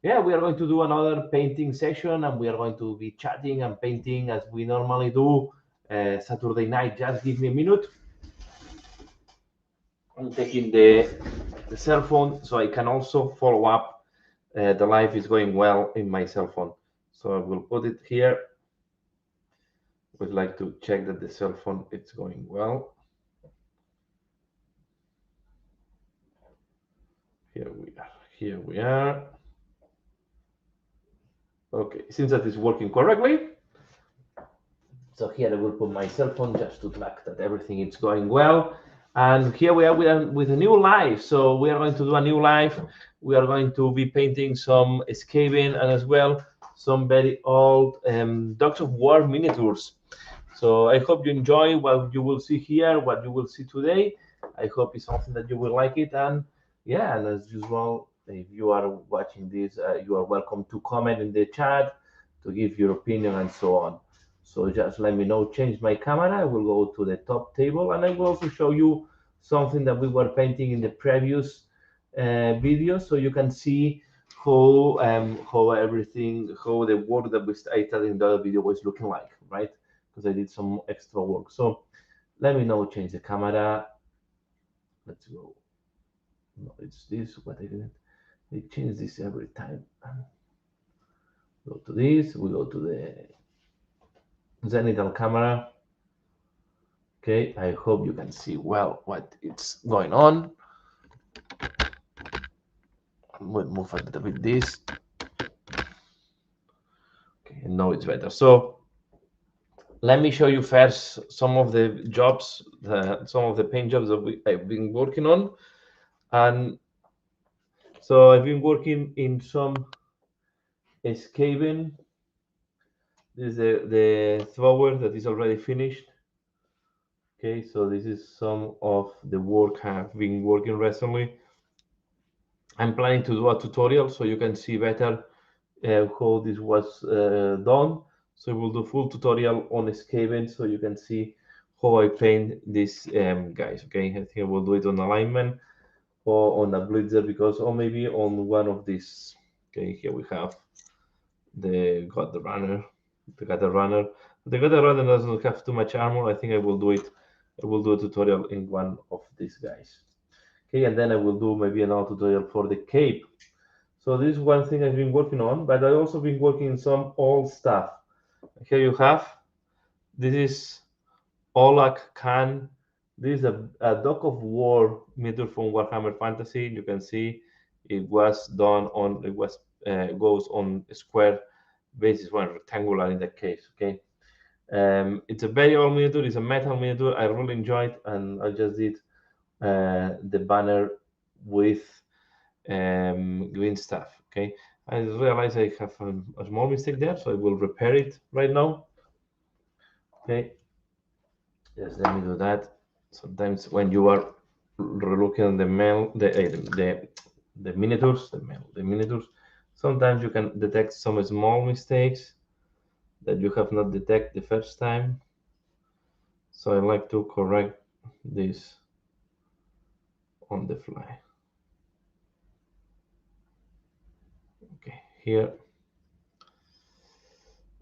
yeah, we are going to do another painting session, and we are going to be chatting and painting as we normally do Saturday night. Just give me a minute. I'm taking the cell phone so I can also follow up. The live is going well in my cell phone. So I will put it here. Would like to check that the cell phone is going well. Here we are. Here we are. Okay, seems that it's working correctly. So here I will put my cell phone just to track that everything is going well. And here we are with a new live. So we are going to do a new live. We are going to be painting some escaping and as well some very old Dogs of War miniatures. So I hope you enjoy what you will see here, what you will see today. I hope it's something that you will like it. And yeah, and as usual, if you are watching this, you are welcome to comment in the chat, to give your opinion and so on. So just let me know, change my camera. I will go to the top table and I will also show you something that we were painting in the previous video so you can see how everything, how the work that we started in the other video was looking like, right? Because I did some extra work. So let me know, change the camera. Let's go. No, it's this, what I didn't. They change this every time. Go to this, we go to the zenithal camera. Okay, I hope you can see well what it's going on. We'll move a little bit this. Okay, now it's better. So let me show you first some of the jobs, some of the paint jobs that I've been working on. And so I've been working in some escaping. This is the thrower that is already finished. Okay, so this is some of the work I've been working recently. I'm planning to do a tutorial so you can see better how this was done. So we'll do full tutorial on escaping so you can see how I paint these guys. Okay, I think I will do it on alignment or on a blitzer because, or maybe on one of these. Okay, here we have the got the runner, the got the runner. The got the runner doesn't have too much armor. I think I will do it. I will do a tutorial in one of these guys. Okay, and then I will do maybe another tutorial for the cape. So this is one thing I've been working on, but I've also been working on some old stuff. Here you have, this is Olak Khan. This is a Dog of War miniature from Warhammer Fantasy. You can see it was done on, it was goes on a square basis, one rectangular in that case, okay? It's a very old miniature, it's a metal miniature. I really enjoyed, and I just did the banner with green stuff. Okay, I realize I have a small mistake there, so I will repair it right now. Okay, yes, let me do that. Sometimes when you are looking at the mail, the miniatures, the miniatures, sometimes you can detect some small mistakes that you have not detected the first time. So I like to correct this on the fly. Okay, here.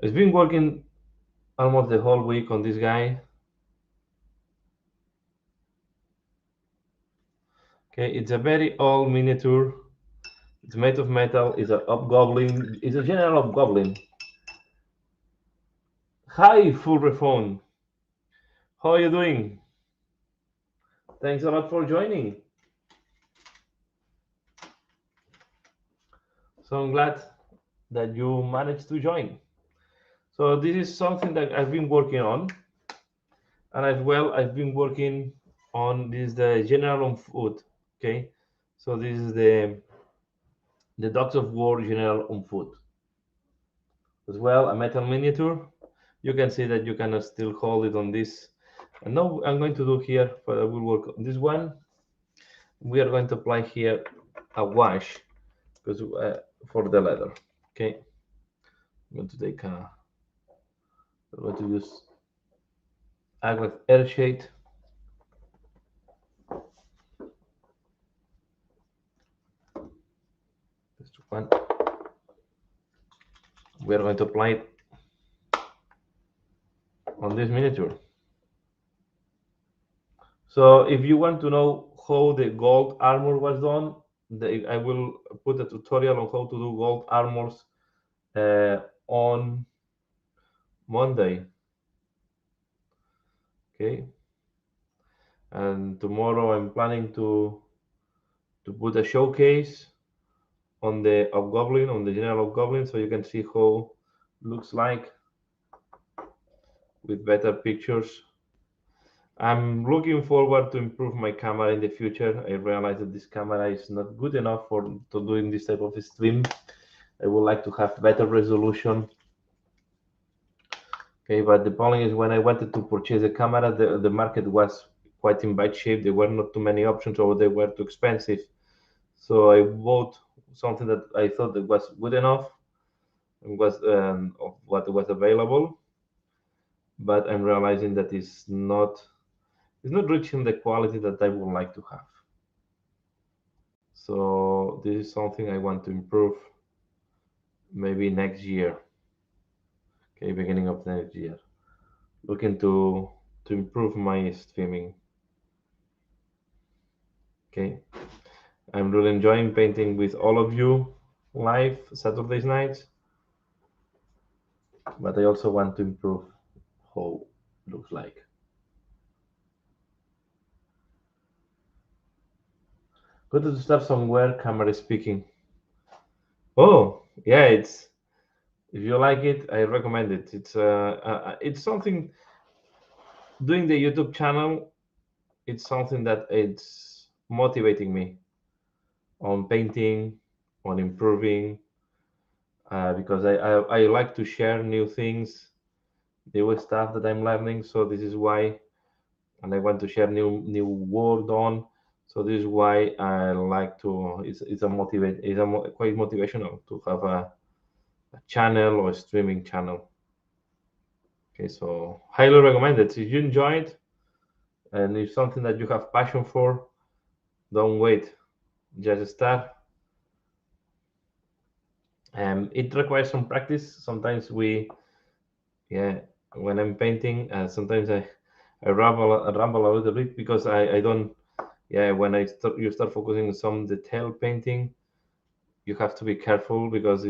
I've been working almost the whole week on this guy. Okay, it's a very old miniature. It's made of metal. It's a hobgoblin. It's a general hobgoblin. Hi, full refund. How are you doing? Thanks a lot for joining. So I'm glad that you managed to join. So this is something that I've been working on, and as well I've been working on this the general on foot. Okay, so this is the Dogs of War general on foot. As well, a metal miniature. You can see that you can still hold it on this. And now I'm going to do here, but I will work on this one. We are going to apply here a wash because for the leather. Okay, I'm going to take a. I'm going to use Aglet air shade. Just one. we are going to apply it on this miniature. So if you want to know how the gold armor was done, I will put a tutorial on how to do gold armors on Monday. Okay, and tomorrow I'm planning to put a showcase on the Hobgoblin, on the general Hobgoblin, so you can see how looks like with better pictures. I'm looking forward to improve my camera in the future. I realize that this camera is not good enough for to doing this type of stream. I would like to have better resolution. Okay, but the problem is when I wanted to purchase a camera, the market was quite in bad shape. There were not too many options, or they were too expensive. So I bought something that I thought that was good enough and was of what was available. But I'm realizing that it's not reaching the quality that I would like to have. So this is something I want to improve maybe next year. Okay, beginning of next year. Looking to improve my streaming. Okay. I'm really enjoying painting with all of you live Saturdays nights. But I also want to improve how it looks like. Go to start somewhere, camera speaking. Oh, yeah, it's if you like it, I recommend it. It's something doing the YouTube channel. It's something that it's motivating me on painting, on improving, because I like to share new things, new stuff that I'm learning. So this is why, and I want to share new work on. So this is why I like to. It's a motivate. Quite motivational to have a channel or a streaming channel. Okay, so highly recommended. If you enjoy it and it's something that you have passion for, don't wait. Just start. It requires some practice. Sometimes yeah, when I'm painting, sometimes I ramble a little bit because I don't, yeah, when you start focusing on some detail painting, you have to be careful because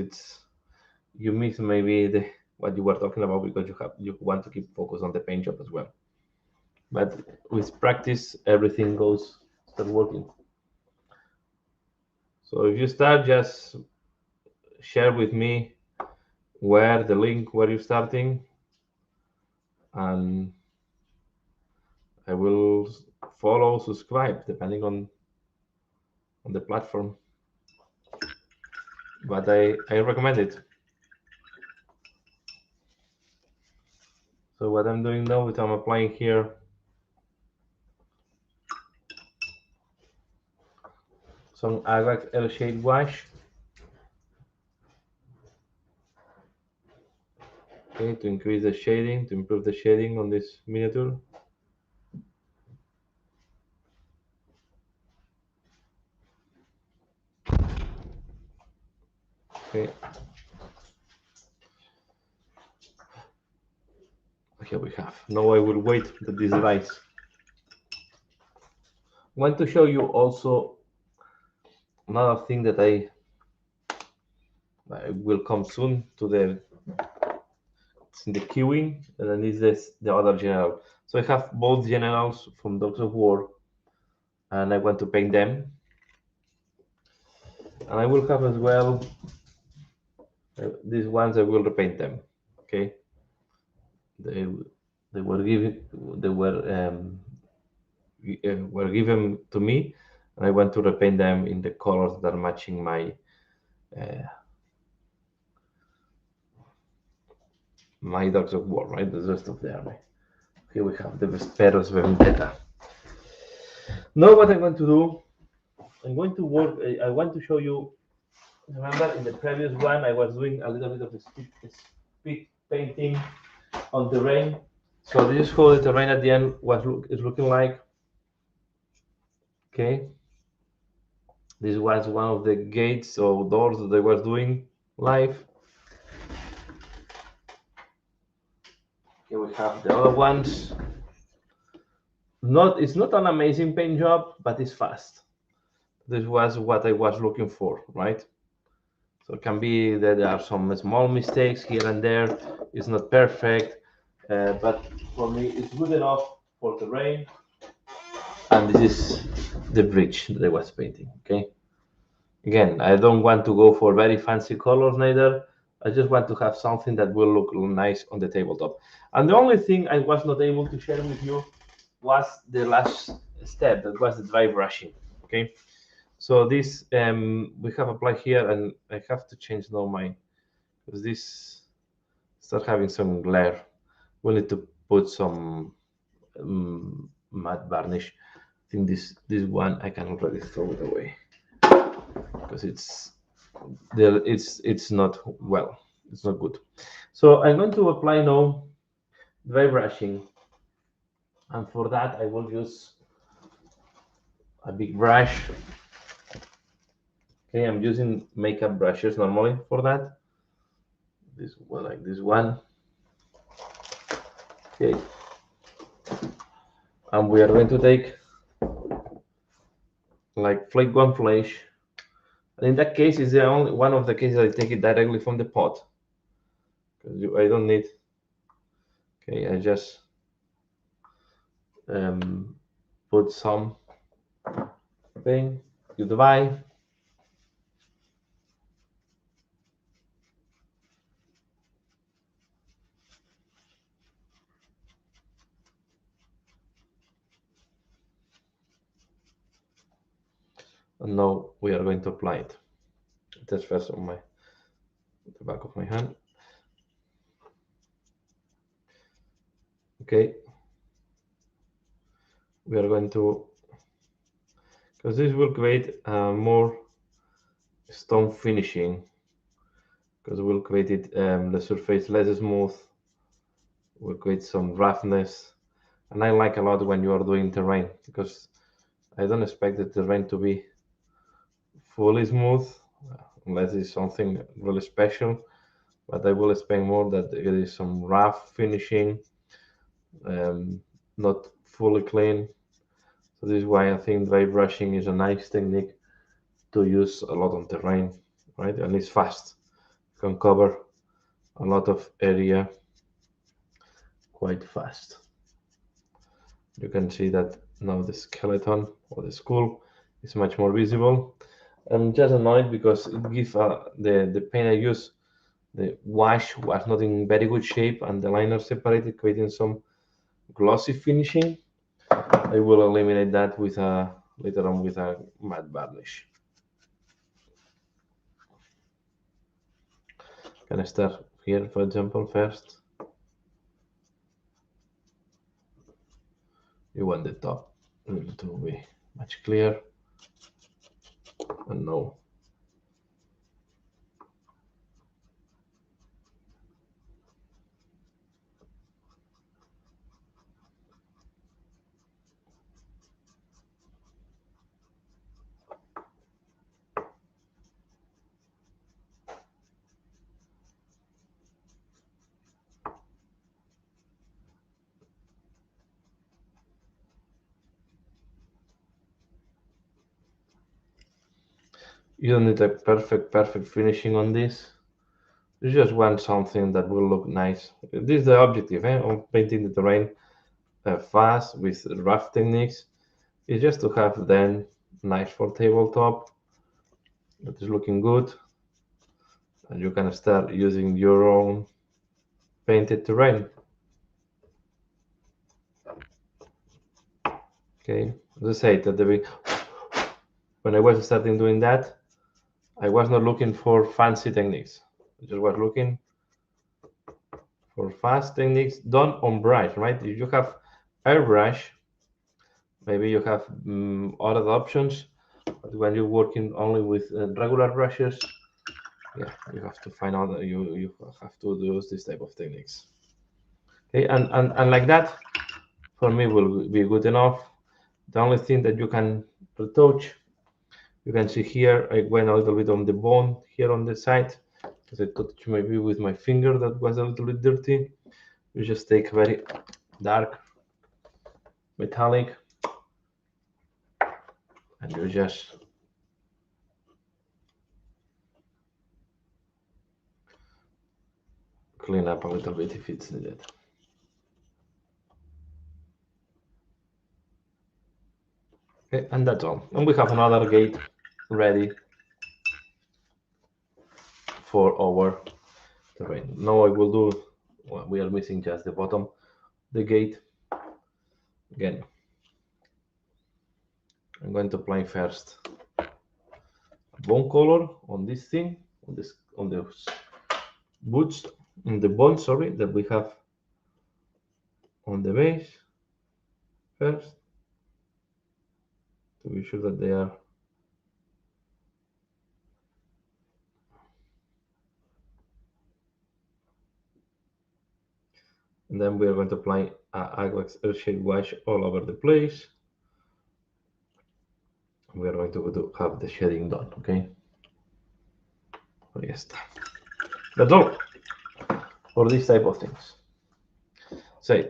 you miss maybe what you were talking about because you want to keep focus on the paint job as well. But with practice, everything start working. So if you start, just share with me where the link where you're starting, and I will follow, subscribe depending on the platform. But I recommend it. So what I'm doing now is I'm applying here some Agax L shade wash. Okay, to increase the shading, to improve the shading on this miniature. Okay. Here we have. Now I will wait that this dries. I want to show you also another thing that I will come soon to the queuing, and then is this the other general. So I have both generals from Dogs of War, and I want to paint them. And I will have as well these ones. I will repaint them. Okay. They they were given were given to me, and I want to repaint them in the colors that are matching my Dogs of War, right? The rest of the army. Here we have the Vesperos Vendetta. Now what I'm going to do, I'm going to work, I want to show you, remember in the previous one I was doing a little bit of speed painting on terrain. So this is how the terrain at the end is looking like. Okay. This was one of the gates or doors that I was doing live. Okay, we have the other ones. It's not an amazing paint job, but it's fast. This was what I was looking for, right? So it can be that there are some small mistakes here and there. It's not perfect, but for me, it's good enough for the rain. And this is the bridge that I was painting. Okay. Again, I don't want to go for very fancy colors neither. I just want to have something that will look nice on the tabletop. And the only thing I was not able to share with you was the last step, that was the dry brushing. Okay. So this we have applied here, and I have to change now my, because this start having some glare. We'll need to put some matte varnish. I think this one I can already throw it away because it's not well. It's not good. So I'm going to apply now dry brushing, and for that I will use a big brush. Okay, I'm using makeup brushes normally for that. This one, like this one. Okay, and we are going to take like flake one flash. And in that case, is the only one of the cases I take it directly from the pot because I don't need. Okay, I just put some thing. Goodbye. And now we are going to apply it. That's first on the back of my hand. Okay. We are going to, because this will create more stone finishing, because we'll create it the surface less smooth. We'll create some roughness, and I like a lot when you are doing terrain because I don't expect the terrain to be fully smooth unless it's something really special. But I will expect more that there is some rough finishing, not fully clean. So this is why I think dry brushing is a nice technique to use a lot on terrain, right? And it's fast. You can cover a lot of area quite fast. You can see that now the skeleton or the skull is much more visible. I'm just annoyed because it gives the paint I use, the wash was not in very good shape and the liner separated, creating some glossy finishing. I will eliminate that with a later on with a matte varnish. Can I start here, for example, first? You want the top to be much clear, and no. You don't need a perfect finishing on this. You just want something that will look nice. This is the objective of painting the terrain fast with rough techniques. Is just to have then nice for tabletop. That is looking good, and you can start using your own painted terrain. Okay, as I said at the beginning, when I was starting doing that, I was not looking for fancy techniques. I just was looking for fast techniques done on brush, right? If you have airbrush, maybe you have other options. But when you're working only with regular brushes, yeah, you have to find out that you have to use this type of techniques. Okay, and like that, for me will be good enough. The only thing that you can retouch, you can see here, I went a little bit on the bone here on the side, because I touched maybe with my finger that was a little bit dirty. You just take very dark metallic and you just clean up a little bit if it's needed. Okay, and that's all. And we have another gate ready for our terrain. Now I will do, well, we are missing just the bottom, the gate. Again, I'm going to apply first a bone color on this thing, on the boots, on the bone, sorry, that we have on the base first, to be sure that they are and then we are going to apply Aglex Earthshade wash all over the place. We are going to have the shading done, okay? Yes, that's all for this type of things. So,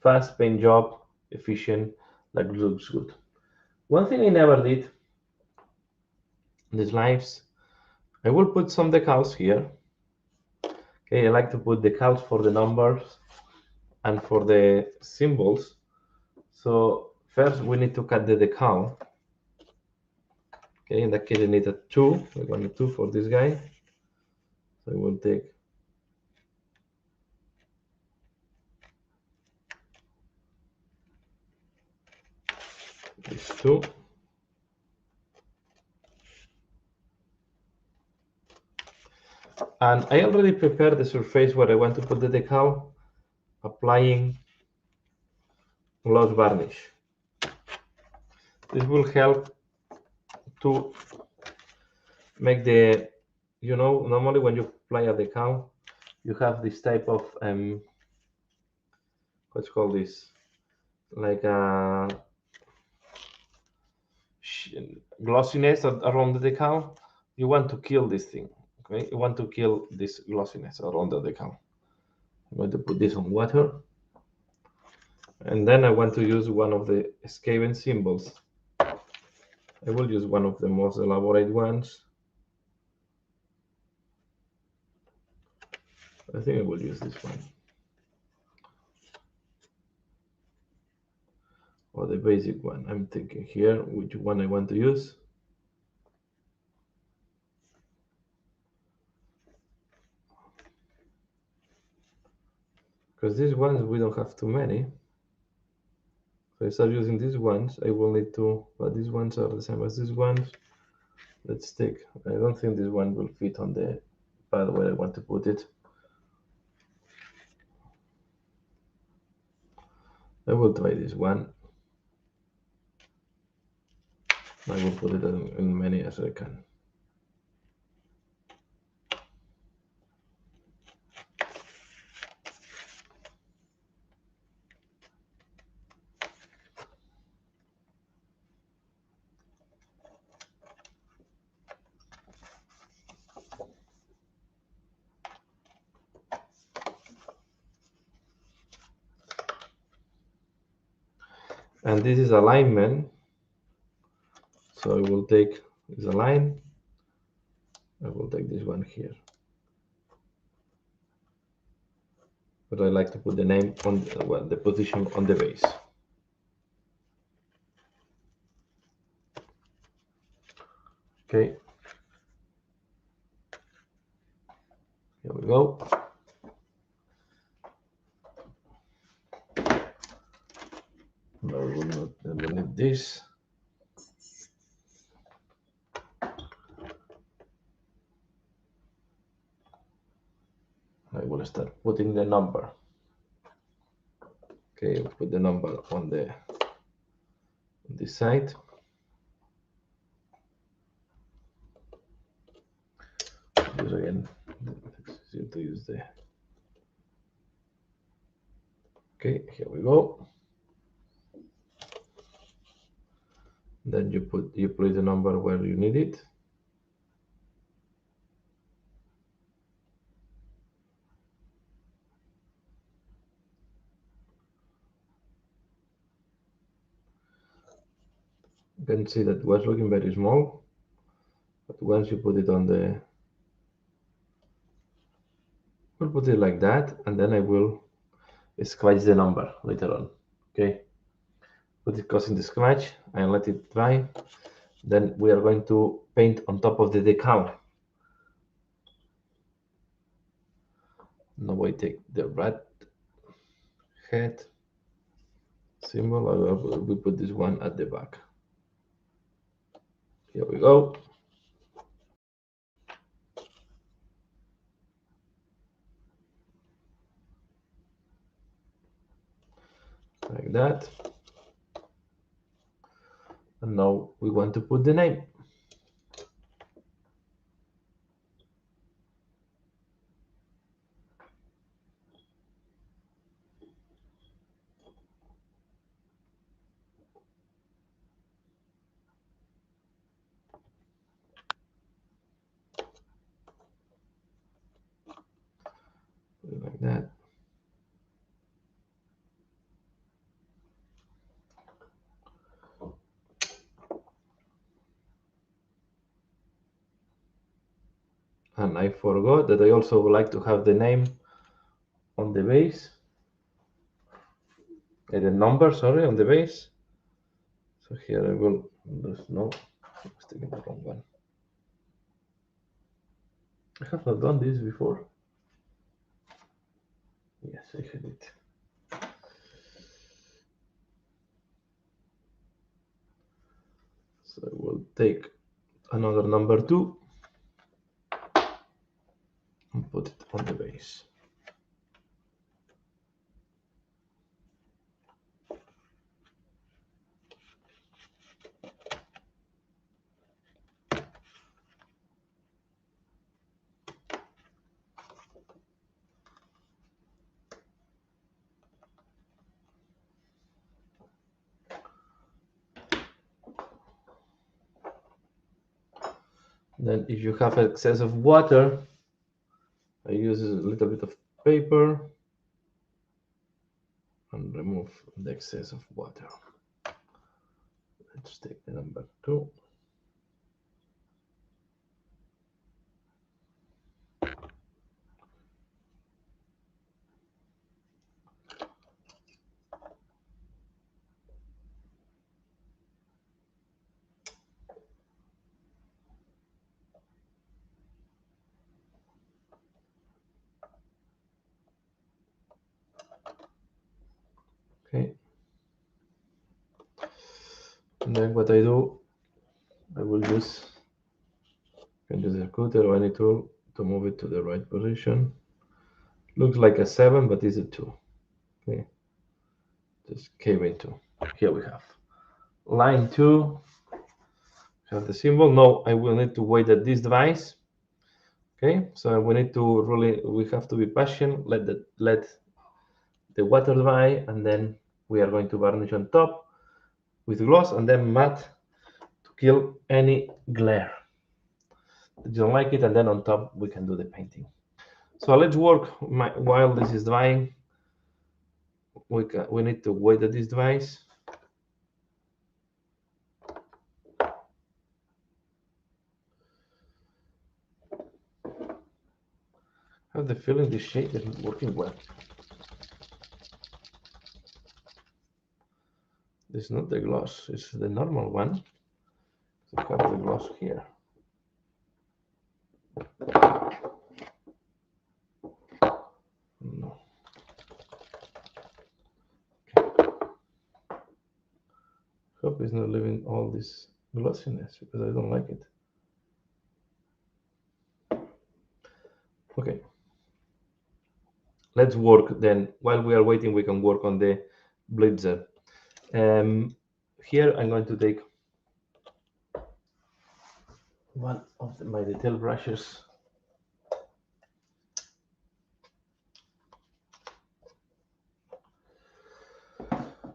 fast paint job, efficient, that looks good. One thing I never did in these lives, I will put some decals here. Okay, I like to put decals for the numbers and for the symbols. So first we need to cut the decal. Okay, in that case I need a 2. I want a 2 for this guy. So I will take this 2. And I already prepared the surface where I want to put the decal, applying gloss varnish. This will help to make the, you know, normally when you apply a decal, you have this type of, what's called this, like a glossiness around the decal. You want to kill this thing, okay? You want to kill this glossiness around the decal. I'm going to put this on water. And then I want to use one of the Skaven symbols. I will use one of the most elaborate ones. I think I will use this one. Or the basic one. I'm thinking here which one I want to use. Because these ones, we don't have too many. So I start using these ones. I will need to, but these ones are the same as these ones. Let's take, I don't think this one will fit on the pad where I want to put it. I will try this one. I will put it in many as I can. And this is alignment. So I will take this line. I will take this one here. But I like to put the name on, well, the position on the base. Okay. Here we go. I will not need this. I will start putting the number. Okay, I'll put the number on this side. Use again. It's easier to use the. Okay, here we go. Then you place the number where you need it. You can see that was looking very small, but once you put it on the, we'll put it like that, and then I will scratch the number later on. Okay, put it close in the scratch and let it dry. Then we are going to paint on top of the decal. Now I take the rat head symbol. We put this one at the back. Here we go. Like that. And now we want to put the name. Like that. And I forgot that I also would like to have the name on the base. The number, sorry, on the base. So here I will, no, I was taking the wrong one. I have not done this before. Yes, I had it. So I will take another number 2 and put it on the base. Then if you have excess of water, I use a little bit of paper and remove the excess of water. Let's take the number 2. Okay. And then what I do, I will use, can use a cutter or any tool to move it to the right position. Looks like a 7, but it's a 2. Okay. Just came into. Here we have line 2. Have the symbol. Now I will need to wait at this device. Okay, so we need to really, we have to be patient. Let the water dry, and then we are going to varnish on top with gloss and then matte to kill any glare. You don't like it, and then on top we can do the painting. So let's work while this is drying. We need to wait at this device. I have the feeling this shade isn't working well. This is not the gloss, it's the normal one. So I have the gloss here. No. Hope it's not leaving all this glossiness because I don't like it. Okay. Let's work then. While we are waiting, we can work on the Blitzer. Here I'm going to take one of my detail brushes.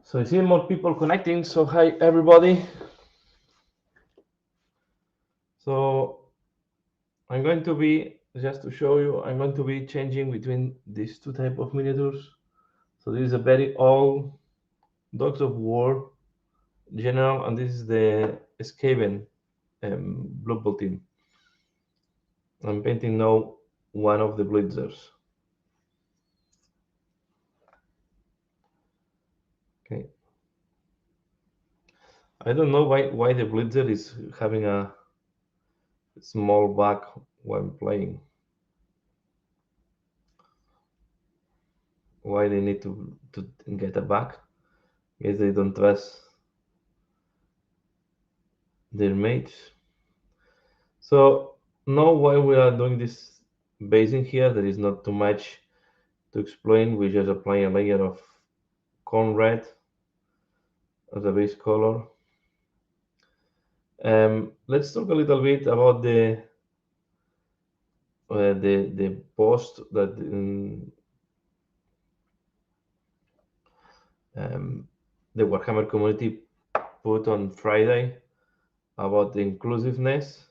So I see more people connecting. So hi everybody. So I'm going to be, just to show you, I'm going to be changing between these two type of miniatures. So this is a very old Dogs of War general, and this is the Skaven Blood Bowl team. I'm painting now one of the Blitzers. Okay. I don't know why the Blitzer is having a small back when playing. Why they need to get a back? Guess they don't trust their mates. So now while we are doing this basing here, there is not too much to explain. We just apply a layer of corn red as a base color. Let's talk a little bit about the post that the Warhammer community put on Friday about the inclusiveness.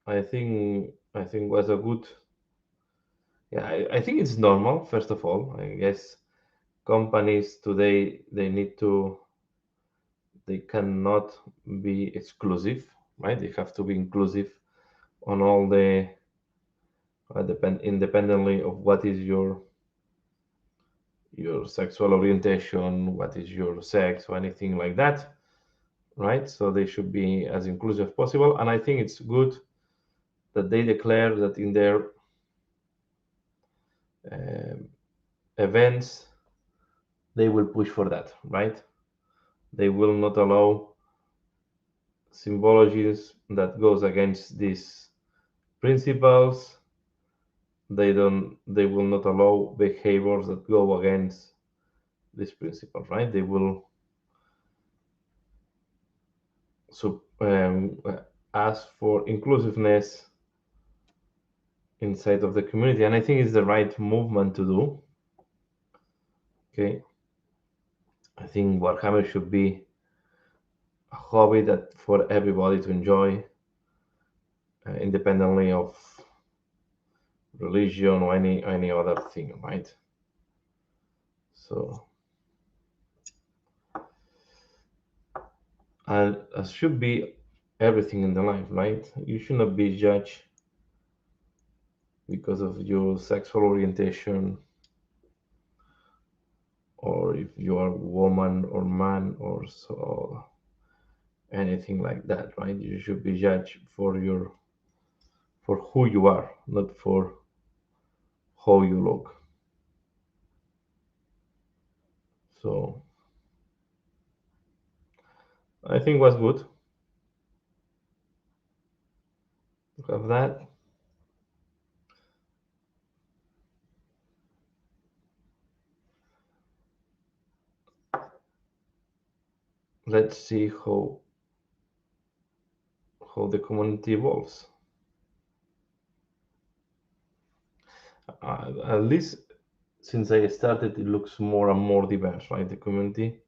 I think was a good. Yeah, I think it's normal. First of all, I guess companies today they cannot be exclusive, right? They have to be inclusive on all the independently of what is your sexual orientation, what is your sex, or anything like that, right? So they should be as inclusive as possible, and I think it's good that they declare that in their um events they will push for that, right? They will not allow symbologies that goes against these principles. They will not allow behaviors that go against these principles, right? They will ask for inclusiveness inside of the community, and I think it's the right movement to do. Okay, I think Warhammer should be a hobby that for everybody to enjoy, independently of religion or any other thing, right? So, and as should be everything in the life, right? You should not be judged because of your sexual orientation, or if you are woman or man, or so anything like that, right? You should be judged for who you are, not for how you look. So I think was good to have that. Let's see how the community evolves. At least since I started, it looks more and more diverse, right? The community.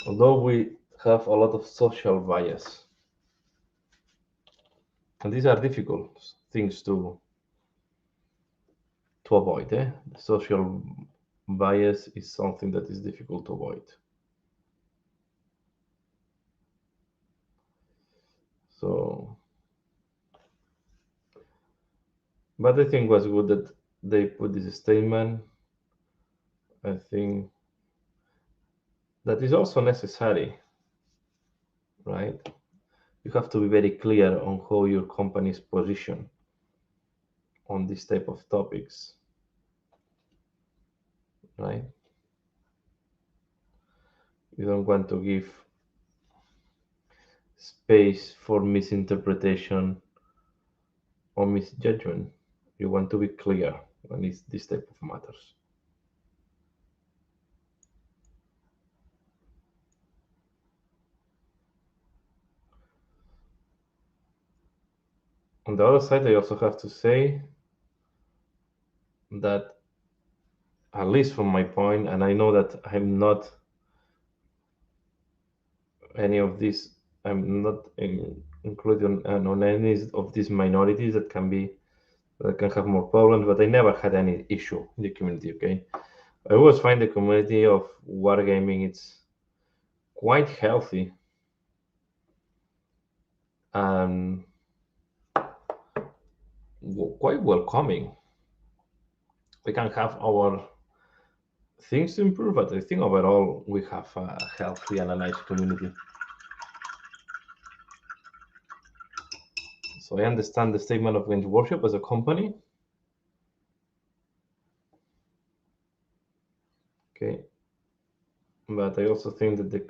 Although we have a lot of social bias, and these are difficult things to avoid. Social bias is something that is difficult to avoid. So, but I think it was good that they put this statement. I think that is also necessary, right? You have to be very clear on how your company's position on this type of topics, right? You don't want to give space for misinterpretation or misjudgment. You want to be clear when it's this type of matters. On the other side, I also have to say that, at least from my point, and I know that I'm not any of these, I'm not included on any of these minorities that can have more problems, but I never had any issue in the community. Okay, I always find the community of wargaming it's quite healthy and quite welcoming. We can have our things to improve, but I think overall we have a healthy and a nice community. So I understand the statement of Games Workshop as a company. Okay, but I also think that the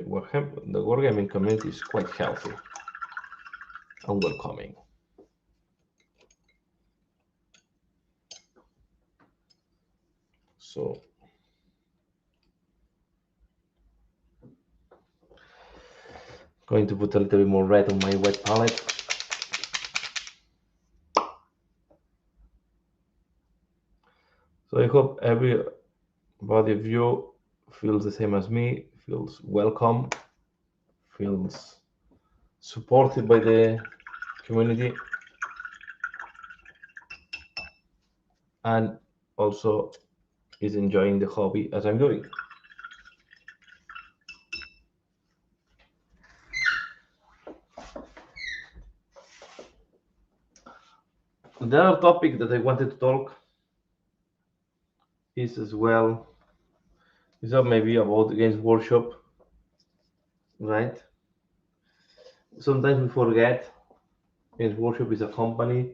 wargaming community is quite healthy and welcoming. So going to put a little bit more red on my wet palette. So I hope everybody of you feels the same as me, feels welcome, feels supported by the community, and also is enjoying the hobby as I'm doing. The other topic that I wanted to talk is as well is maybe about Games Workshop, right? Sometimes we forget Games Workshop is a company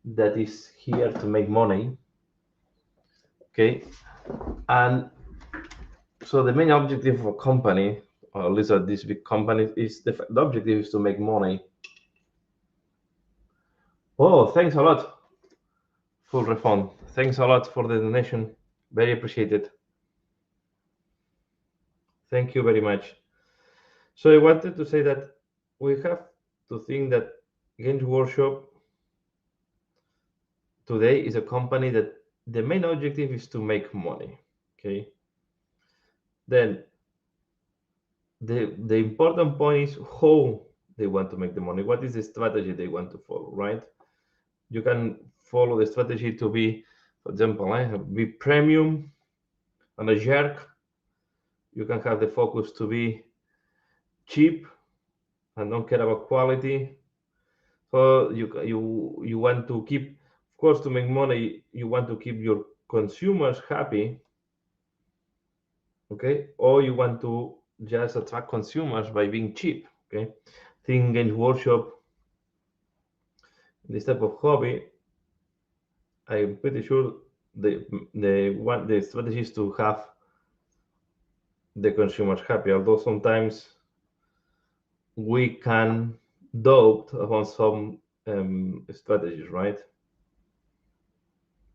that is here to make money. Okay, and so the main objective of a company, or at least at this big company, is the objective is to make money. Oh, thanks a lot. Full refund. Thanks a lot for the donation. Very appreciated. Thank you very much. So I wanted to say that we have to think that Games Workshop today is a company that the main objective is to make money. Okay. Then the important point is how they want to make the money. What is the strategy they want to follow, right? You can follow the strategy to be, for example, be premium and a jerk. You can have the focus to be cheap and don't care about quality. So you want to keep, of course, to make money. You want to keep your consumers happy, okay? Or you want to just attract consumers by being cheap, okay? Think Games Workshop, this type of hobby, I'm pretty sure the strategy is to have the consumers happy. Although sometimes we can doubt upon some strategies, right?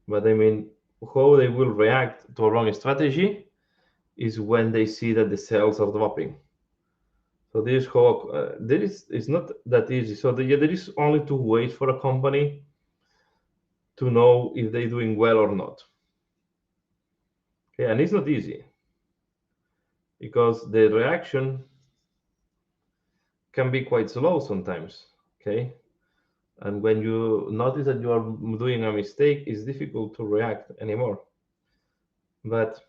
But I mean, how they will react to a wrong strategy is when they see that the sales are dropping. So this is how there is it's not that easy. So there is only two ways for a company to know if they're doing well or not. Okay, and it's not easy because the reaction can be quite slow sometimes. Okay, and when you notice that you are doing a mistake, it's difficult to react anymore. But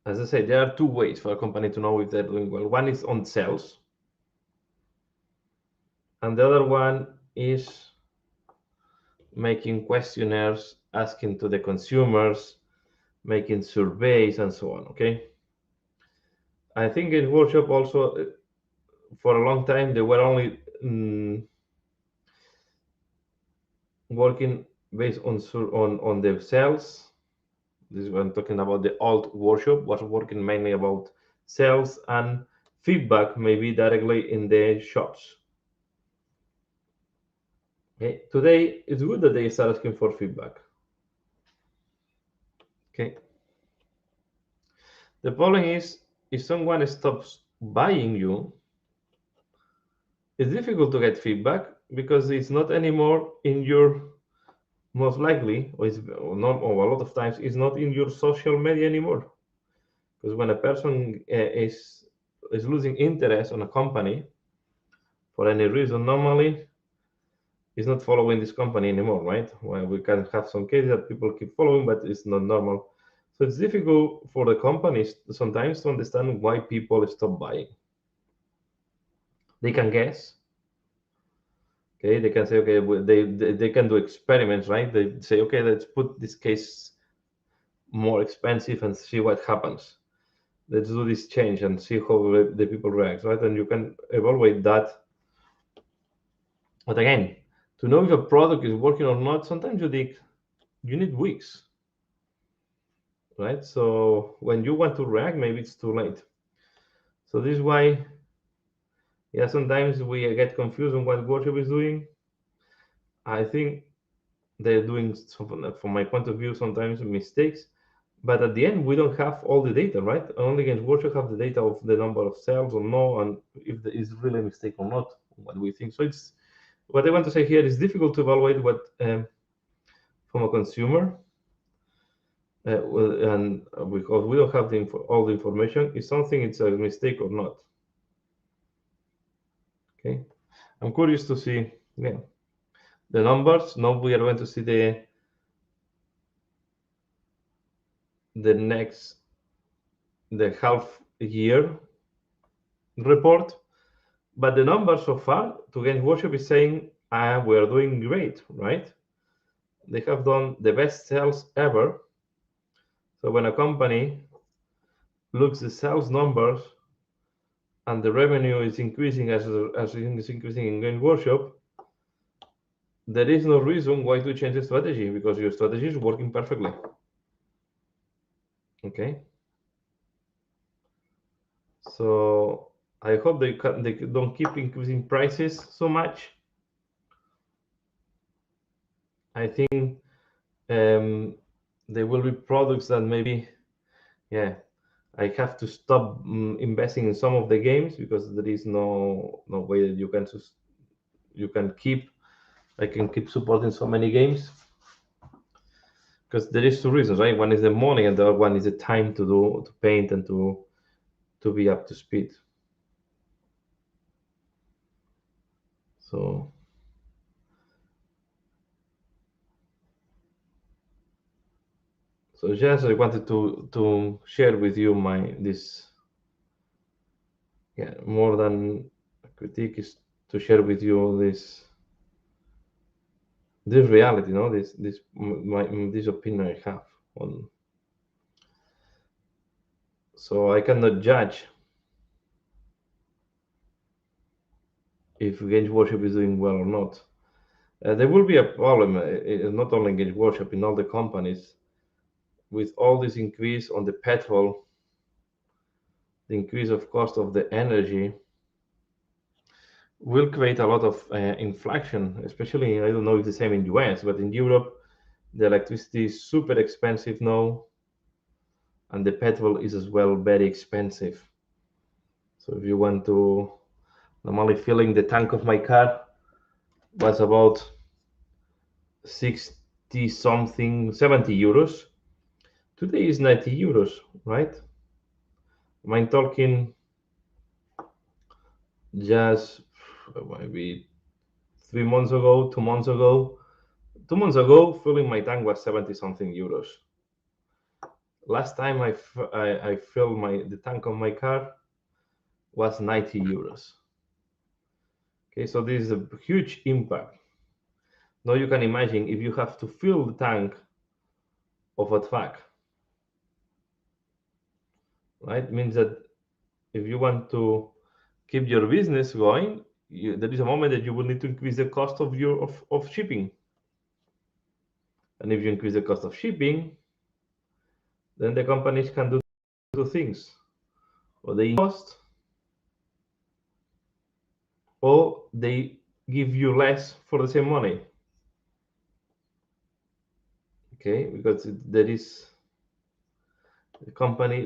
as I said, there are two ways for a company to know if they're doing well. One is on sales, and the other one is making questionnaires, asking to the consumers, making surveys, and so on. Okay. I think in workshop also for a long time they were only working based on the sales. This is when I'm talking about the old workshop was working mainly about sales and feedback, maybe directly in the shops. Okay, today it's good that they start asking for feedback. Okay. The problem is if someone stops buying you, it's difficult to get feedback because it's not anymore in your most likely, or not, or a lot of times, it's not in your social media anymore. Because when a person is losing interest on a company for any reason, normally is not following this company anymore, right? Well, we can have some cases that people keep following, but it's not normal. So it's difficult for the companies sometimes to understand why people stop buying. They can guess. Okay, they can say, okay, they can do experiments, right? They say, okay, let's put this case more expensive and see what happens. Let's do this change and see how the people react, right? And you can evaluate that. But again, to know if a product is working or not, sometimes you need weeks, right? So when you want to react, maybe it's too late. So this is why, yeah, sometimes we get confused on what workshop is doing. I think they're doing, from my point of view, sometimes mistakes. But at the end, we don't have all the data, right? Only Games Workshop have the data of the number of sales or no, and if there is really a mistake or not, what we think. So it's what I want to say here is difficult to evaluate what from a consumer, and because we don't have all the information, is something it's a mistake or not. Okay, I'm curious to see, yeah, the numbers. Now we are going to see the half year report. But the numbers so far to Games Workshop is saying we are doing great, right? They have done the best sales ever. So when a company looks the sales numbers and the revenue is increasing as it is increasing in Games Workshop, there is no reason why to change the strategy because your strategy is working perfectly. Okay. So I hope they don't keep increasing prices so much. I think there will be products that maybe, yeah, I have to stop investing in some of the games because there is no way that you can keep I can keep supporting so many games because there is two reasons, right? One is the money and the other one is the time to paint and to be up to speed. So just I wanted to share with you my this, yeah, more than a critique is to share with you this reality, this opinion I have on. So I cannot judge if Games Workshop is doing well or not. There will be a problem, not only in Games Workshop, in all the companies, with all this increase on the petrol, the increase of cost of the energy will create a lot of inflation, especially, I don't know if the same in US, but in Europe, the electricity is super expensive now, and the petrol is as well very expensive. So if you want to, normally filling the tank of my car was about 60 something, 70 euros. Today is 90 euros, right? I'm talking just maybe 3 months ago, 2 months ago. 2 months ago, filling my tank was 70 something euros. Last time I filled the tank of my car was 90 euros. Okay, so this is a huge impact. Now you can imagine if you have to fill the tank of a truck, right? It means that if you want to keep your business going, there is a moment that you will need to increase the cost of shipping. And if you increase the cost of shipping, then the companies can do two things. Or they cost, or they give you less for the same money. Okay, because there is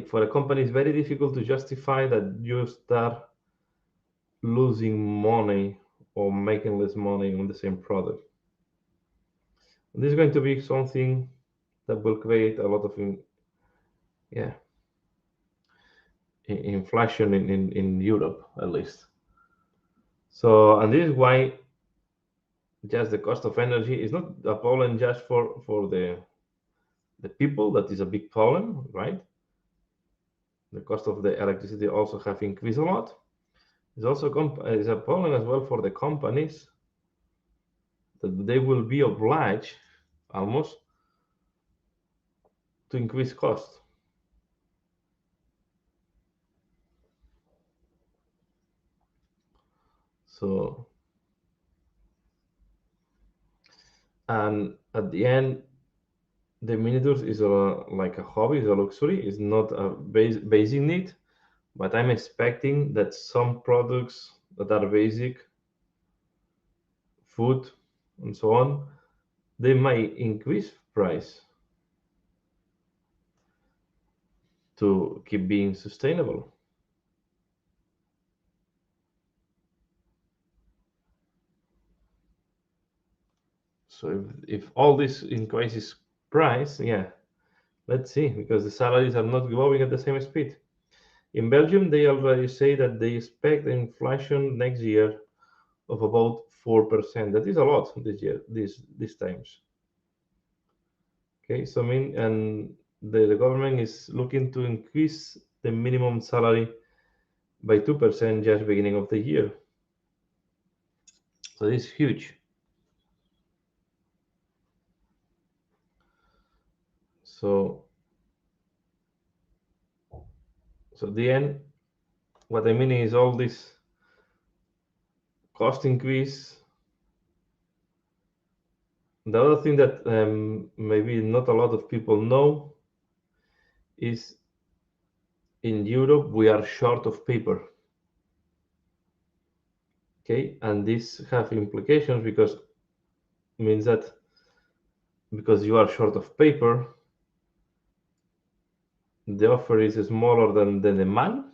for a company, it's very difficult to justify that you start losing money or making less money on the same product. This is going to be something that will create a lot of yeah, inflation in Europe at least. So, and this is why just the cost of energy is not a problem just for the people. That is a big problem, right? The cost of the electricity also have increased a lot. It's also is a problem as well for the companies that they will be obliged almost to increase cost. So, and at the end, the miniatures is like a hobby, is a luxury, it's not a basic need. But I'm expecting that some products that are basic, food and so on, they might increase price to keep being sustainable. So if all this increases price, yeah, let's see, because the salaries are not growing at the same speed. In Belgium, they already say that they expect inflation next year of about 4%. That is a lot this year, these times. Okay, so I mean, and the government is looking to increase the minimum salary by 2% just beginning of the year. So this is huge. So so at the end, what I mean is all this cost increase. The other thing that maybe not a lot of people know is in Europe we are short of paper. Okay, and this have implications because means that because you are short of paper, the offer is smaller than the demand.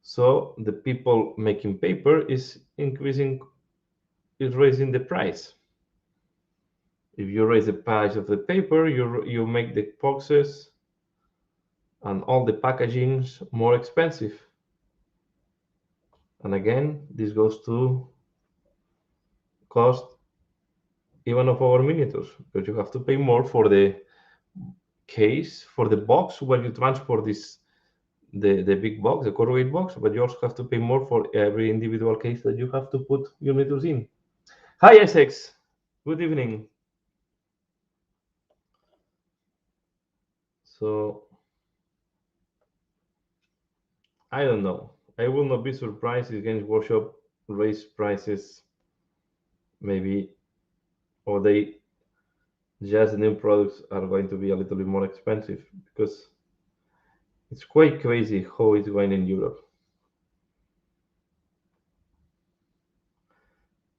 So the people making paper is raising the price. If you raise the price of the paper, you make the boxes and all the packagings more expensive. And again, this goes to cost even of our miniatures because you have to pay more for the case, for the box where you transport the big box, the corrugate box, but you also have to pay more for every individual case that you have to put your miniatures in. Hi, Essex. Good evening. So I don't know. I will not be surprised if Games Workshop raise prices, maybe, or they just the new products are going to be a little bit more expensive because it's quite crazy how it's going in Europe.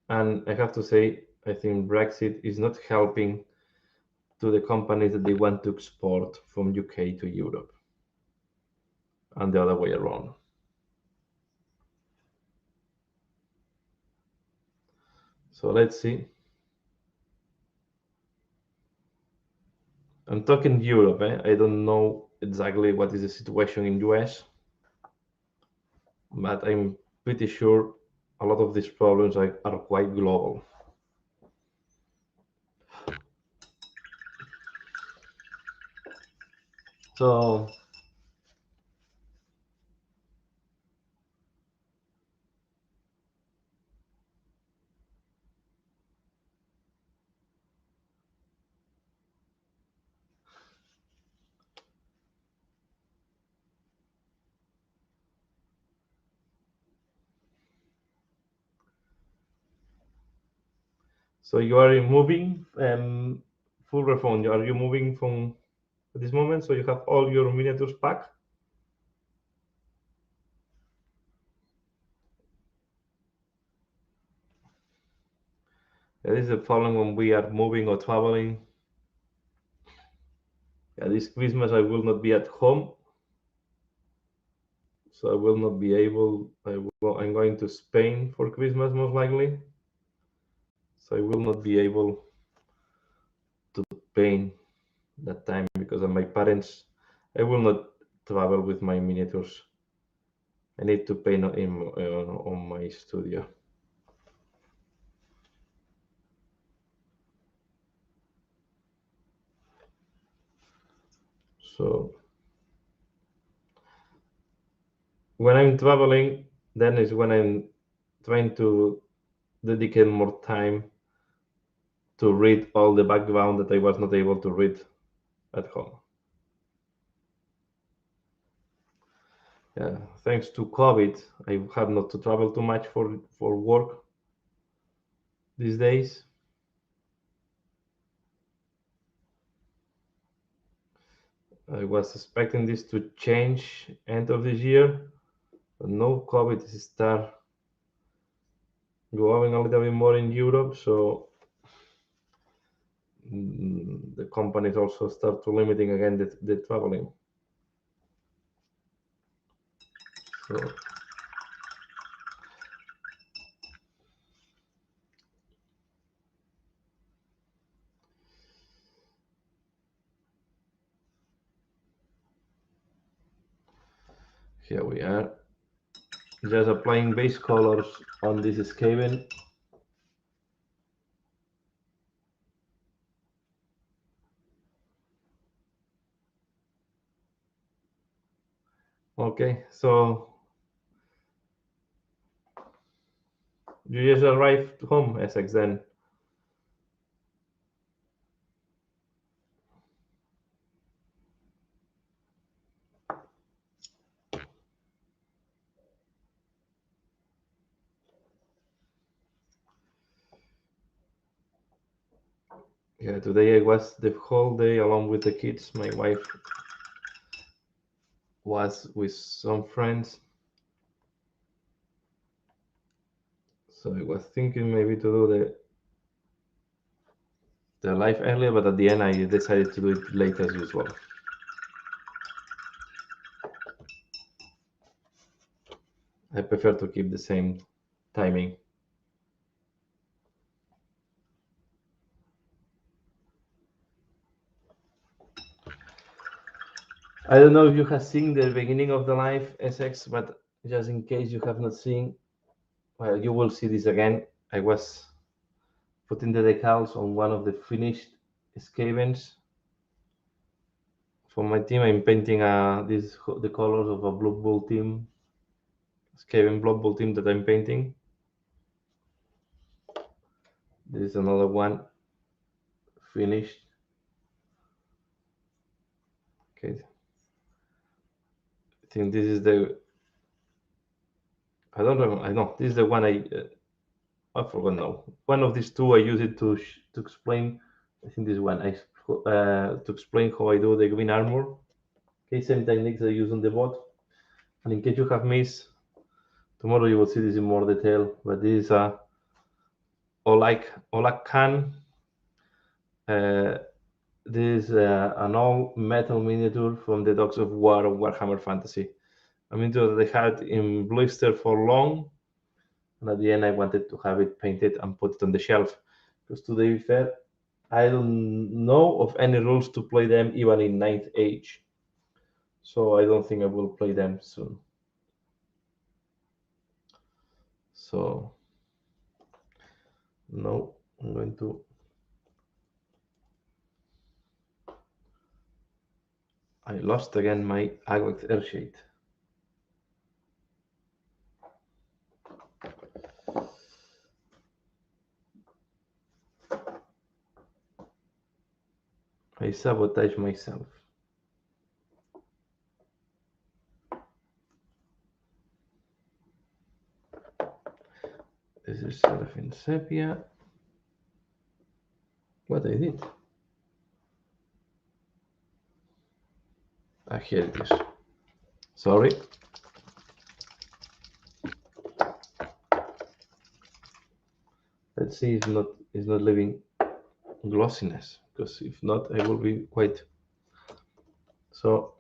And I have to say, I think Brexit is not helping to the companies that they want to export from UK to Europe and the other way around. So let's see. I'm talking Europe. I don't know exactly what is the situation in US, but I'm pretty sure a lot of these problems are quite global. So so you are moving full refund. Are you moving from at this moment? So you have all your miniatures packed. That is the problem when we are moving or traveling. Yeah, this Christmas I will not be at home, so I will not be able. I'm going to Spain for Christmas most likely, so I will not be able to paint that time because of my parents. I will not travel with my miniatures. I need to paint on my studio. So when I'm traveling, then is when I'm trying to dedicate more time to read all the background that I was not able to read at home. Yeah, thanks to COVID, I have not to travel too much for work these days. I was expecting this to change end of this year, but no, COVID is start growing a little bit more in Europe, so the companies also start to limiting again the traveling. So here we are, just applying base colors on this scaven. Okay, so you just arrived home, Essex, then. Yeah, today I was the whole day along with the kids. My wife was with some friends, so I was thinking maybe to do the live earlier, but at the end I decided to do it late as usual. I prefer to keep the same timing. I don't know if you have seen the beginning of the live, SX, but just in case you have not seen, well, you will see this again. I was putting the decals on one of the finished scavens for my team. I'm painting the colors of a Blood Bowl team, Skaven Blood Bowl team that I'm painting. This is another one finished. Okay, I think this is the. I don't remember. I know this is the one I forgot now. One of these two I use it to explain. I think this one to explain how I do the green armor. Okay, same techniques I use on the bot. And in case you have missed, tomorrow you will see this in more detail. But this is a Olak Khan. This is an all metal miniature from the Dogs of War of Warhammer Fantasy. A miniature that I had in Blitzer for long, and at the end I wanted to have it painted and put it on the shelf. Because to be fair, I don't know of any rules to play them even in 9th age. So I don't think I will play them soon. So no, I'm going to. I lost again my Agwex Airshade. I sabotage myself. This is Seraphim Sepia. What I did? Ah, here it is. Sorry. Let's see if it's not leaving glossiness, because if not, I will be quite. So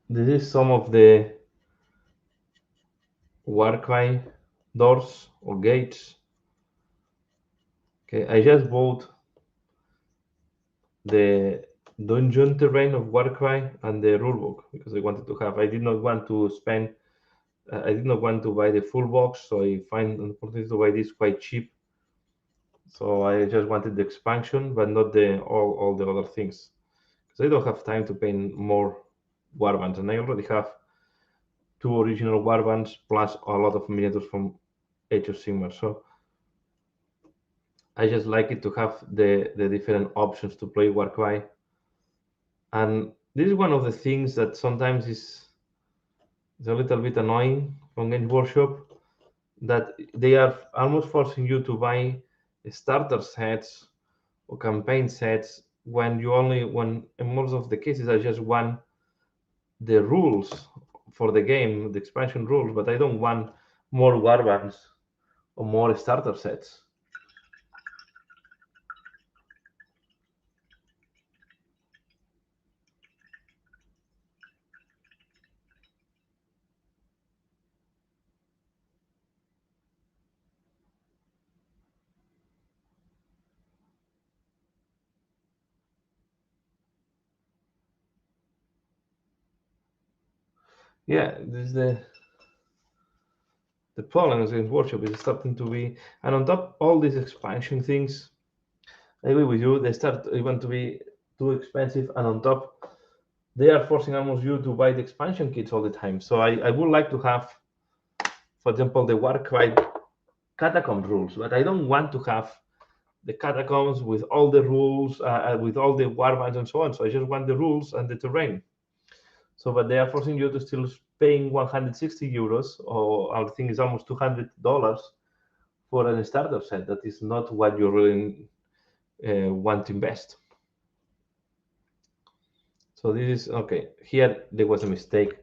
this is some of the Warcry doors or gates. Okay, I just bought the dungeon terrain of Warcry and the rulebook because I wanted to have. I did not want to spend. I did not want to buy the full box, so I find an opportunity to buy this quite cheap. So I just wanted the expansion, but not the all the other things. Because I don't have time to paint more warbands, and I already have two original warbands plus a lot of miniatures from Age of Sigmar. So I just like it to have the different options to play Warcry. And this is one of the things that sometimes is a little bit annoying from Games Workshop, that they are almost forcing you to buy starter sets or campaign sets when you only, when in most of the cases I just want the rules for the game, the expansion rules, but I don't want more warbands or more starter sets. Yeah, this is the problem with Games Workshop is starting to be, and on top all these expansion things, I agree with you, they start even to be too expensive, and on top they are forcing almost you to buy the expansion kits all the time. So I would like to have, for example, the Warcry catacomb rules, but I don't want to have the catacombs with all the rules, with all the warbands and so on. So I just want the rules and the terrain. So, but they are forcing you to still paying 160 euros, or I think it's almost $200 for a starter set. That is not what you really want to invest. So this is okay. Here there was a mistake.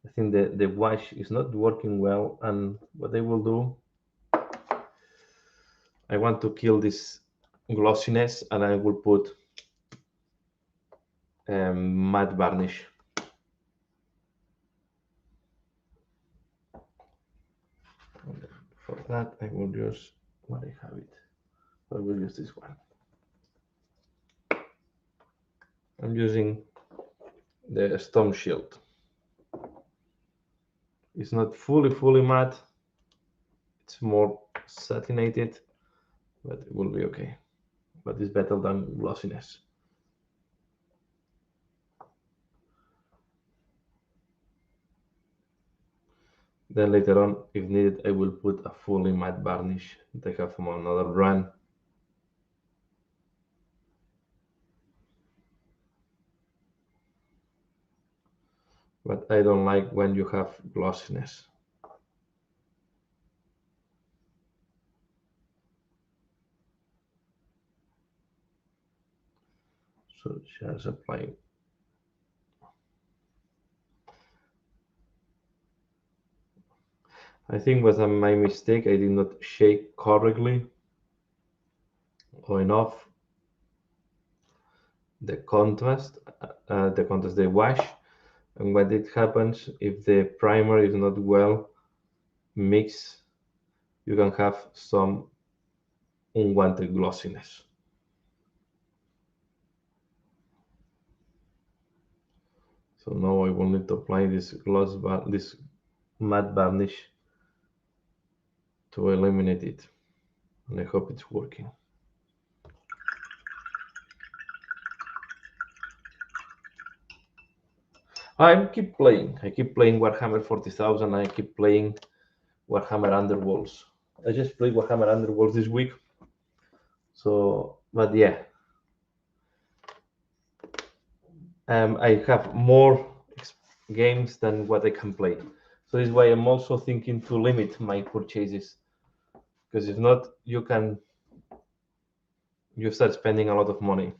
I think the wash is not working well, and what I will do, I want to kill this glossiness, and I will put matte varnish. For that, I will use what I have it. I will use this one. I'm using the Storm Shield. It's not fully matte. It's more satinated, but it will be okay. But it's better than glossiness. Then later on, if needed, I will put a fully matte varnish that I have from another brand. But I don't like when you have glossiness. So just apply. I think was my mistake. I did not shake correctly or enough the contrast, the wash. And what it happens if the primer is not well mixed, you can have some unwanted glossiness. So now I will need to apply this this matte varnish to eliminate it, and I hope it's working. I keep playing. I keep playing Warhammer 40,000. I keep playing Warhammer Underworlds. I just played Warhammer Underworlds this week. So, but yeah, I have more games than what I can play. So this is why I'm also thinking to limit my purchases, because if not, you start spending a lot of money.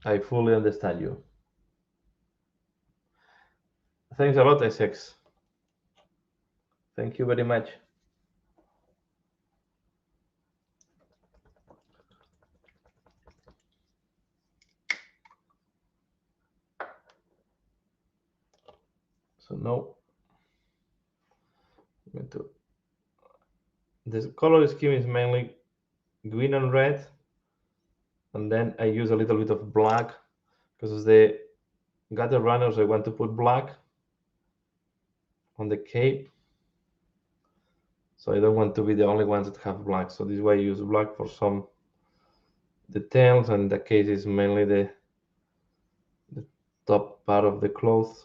I fully understand you. Thanks a lot, Essex. Thank you very much. So now, I'm going to, the color scheme is mainly green and red, and then I use a little bit of black because the gutter runners I want to put black on the cape, So I don't want to be the only ones that have black. So this way I use black for some details, and in that case is mainly the top part of the cloth.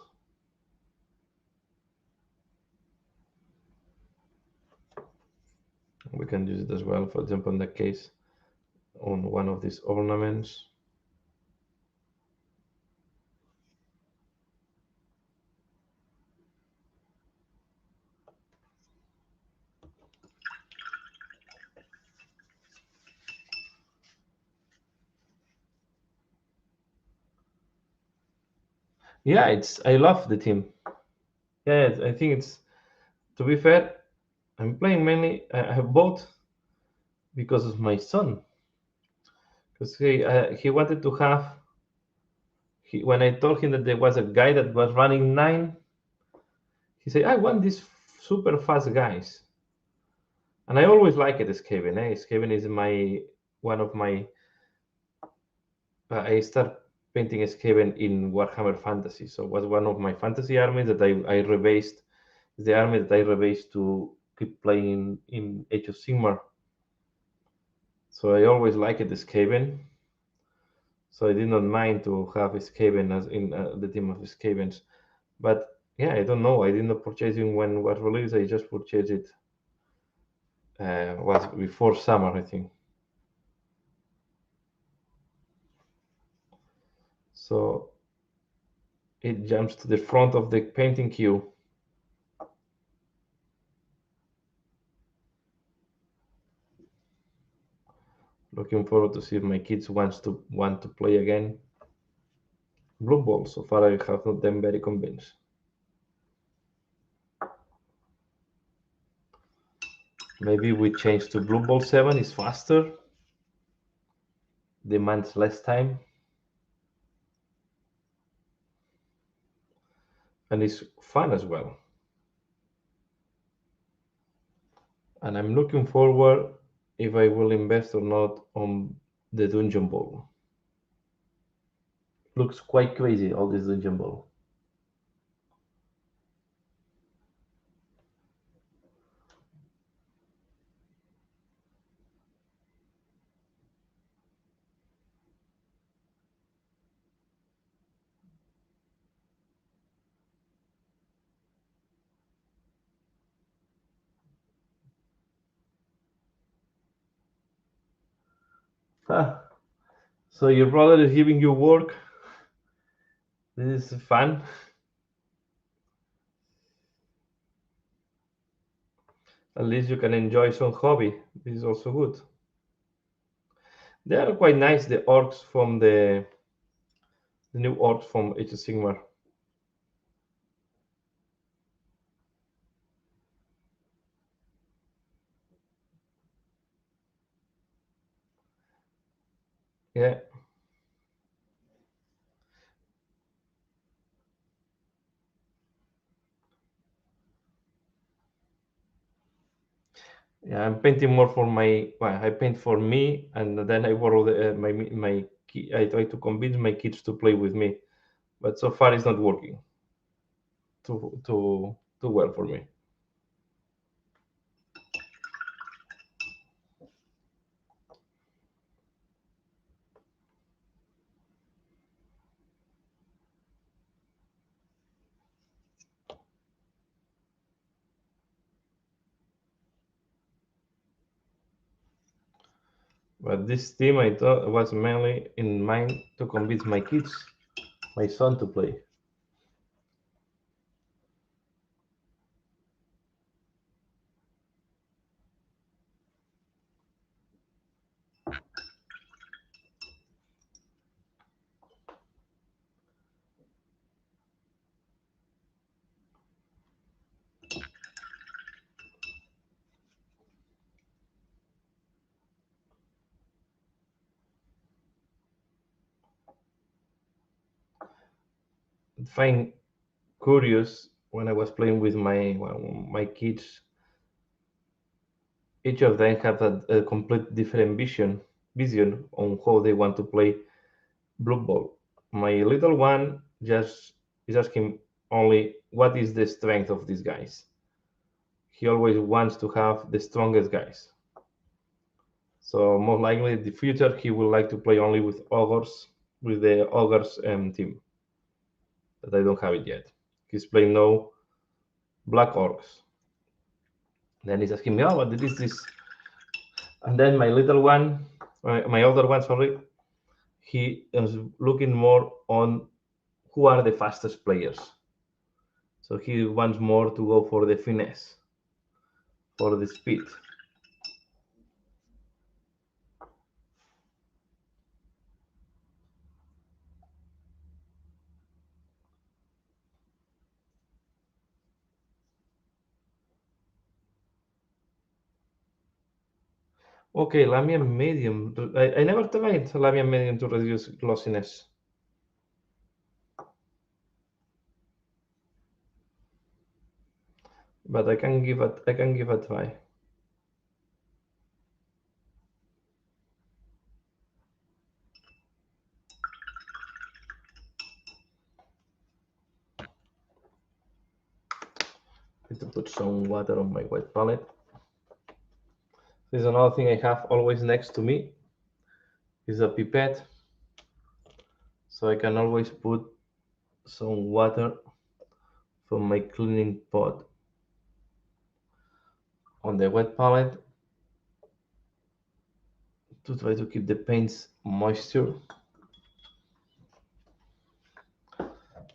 We can use it as well, for example, in that case, on one of these ornaments. Yeah, I love the team. Yeah, I think it's, to be fair, I'm playing mainly. I have bought because of my son, because he wanted to have. When I told him that there was a guy that was running 9, he said, "I want these super fast guys." And I always like it, Skaven. Skaven is my one of my. I start painting Skaven in Warhammer Fantasy, so it was one of my fantasy armies that I rebased. The army that I rebased to keep playing in Age of Sigmar. So I always liked the Skaven. So I did not mind to have Skaven as in the team of Skavens. But yeah, I don't know. I did not purchase it when it was released. I just purchased it. Was before summer, I think. So it jumps to the front of the painting queue. Looking forward to see if my kids want to play again. Blue Ball. So far, I have not been very convinced. Maybe we change to Blue Ball 7. It's faster, demands less time, and it's fun as well. And I'm looking forward if I will invest or not on the Dungeon Ball. Looks quite crazy, all this Dungeon Ball. Ah, so your brother is giving you work. This is fun. At least you can enjoy some hobby. This is also good. They are quite nice, the orcs from the new orcs from Age of Sigmar. Yeah, yeah. I'm painting more for my. Well, I paint for me, and then I borrow I try to convince my kids to play with me, but so far it's not working too well for me. But this team I thought was mainly in mind to convince my kids, my son to play. Find curious when I was playing with my kids. Each of them had a complete different vision on how they want to play blue ball. My little one just is asking only what is the strength of these guys. he always wants to have the strongest guys. So most likely in the future he will like to play only with ogres, with the ogres team. But I don't have it yet. He's playing no black orcs. Then he's asking me, oh, what is this? And then my little one, my other one, sorry, he is looking more on who are the fastest players. So he wants more to go for the finesse, for the speed. Okay, Lamian medium. I never tried Lamian medium to reduce glossiness. But I can give a try. Need to put some water on my wet palette. This is another thing I have always next to me is a pipette. So I can always put some water from my cleaning pot on the wet palette to try to keep the paints moisture.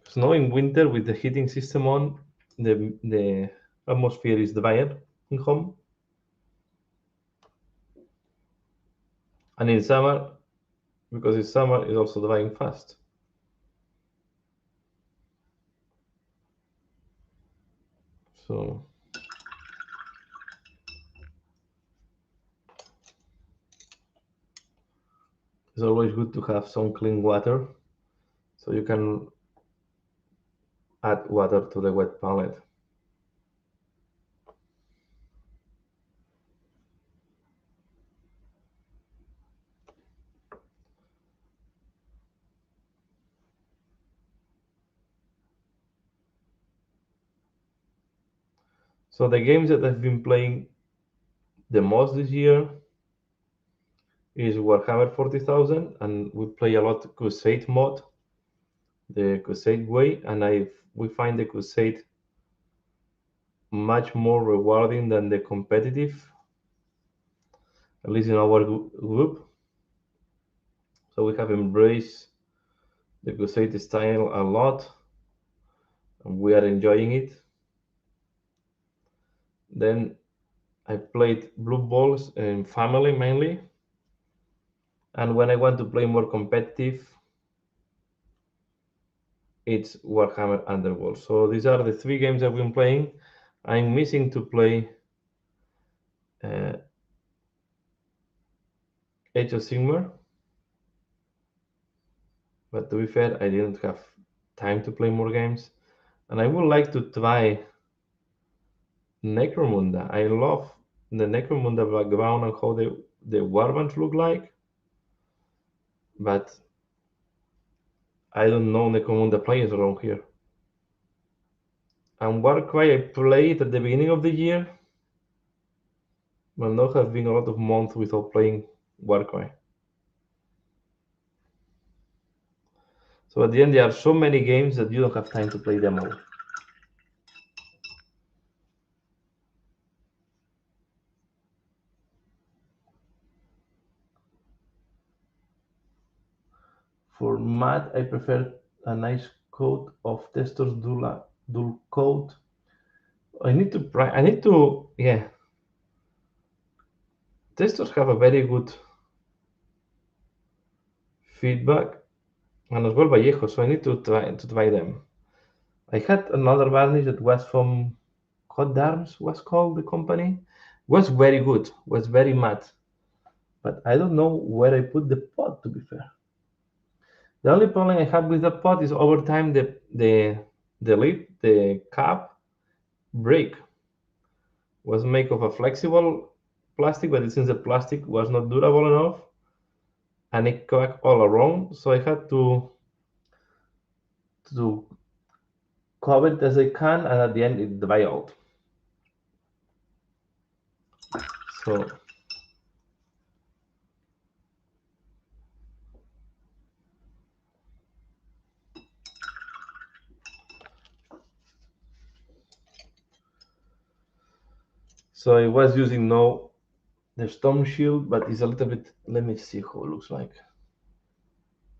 Snow in winter with the heating system on, the atmosphere is drier in home. And in summer, because it's summer, it's also drying fast. So it's always good to have some clean water so you can add water to the wet palette. So the games that I've been playing the most this year is Warhammer 40,000, and we play a lot Crusade mod, the Crusade way, and we find the Crusade much more rewarding than the competitive, at least in our group. So we have embraced the Crusade style a lot, and we are enjoying it. Then I played Blue Balls in family mainly, and when I want to play more competitive, it's Warhammer Underworld. So these are the three games I've been playing. I'm missing to play uh, Age of Sigmar, but to be fair, I didn't have time to play more games, and I would like to try Necromunda. I love the Necromunda background and how the warbands look like, but I don't know Necromunda players around here. And Warcry I played at the beginning of the year, but now have been a lot of months without playing Warcry. So at the end, there are so many games that you don't have time to play them all. For math, I prefer a nice coat of Testor's dual coat. Yeah. Testors have a very good feedback, and as well Vallejo, so I need to try them. I had another varnish that was from Hot Darms, was called the company. Was very good, was very matte, but I don't know where I put the pot. To be fair, the only problem I have with the pot is over time the lid, the cap break was made of a flexible plastic, but it seems the plastic was not durable enough, and it cracked all around. So I had to cover it as I can, and at the end it dried out. So I was using now the storm shield, but it's a little bit. Let me see how it looks like.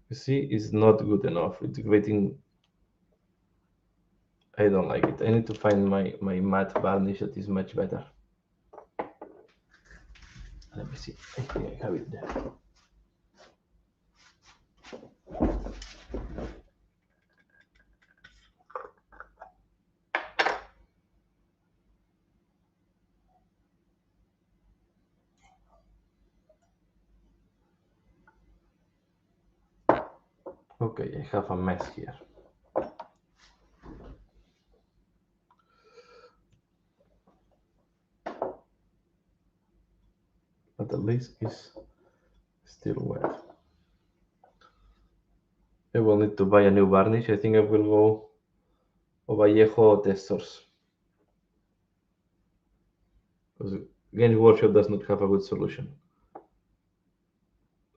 You see, it's not good enough. It's getting. I don't like it. I need to find my matte varnish that is much better. Let me see. I think I have it there. Okay, I have a mess here. But at least it's still wet. I will need to buy a new varnish. I think I will go Vallejo Testors. Because Games Workshop does not have a good solution.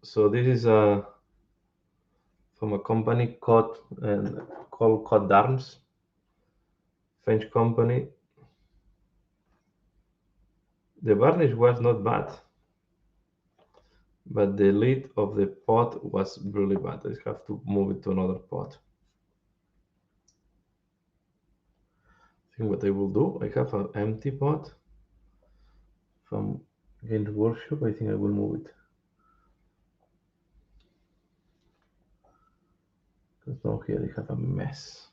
So this is from a company called Cod d'Arms, French company. The varnish was not bad, but the lid of the pot was really bad. I have to move it to another pot. I think what I will do, I have an empty pot from Games Workshop. I think I will move it. Because now here I have a mess.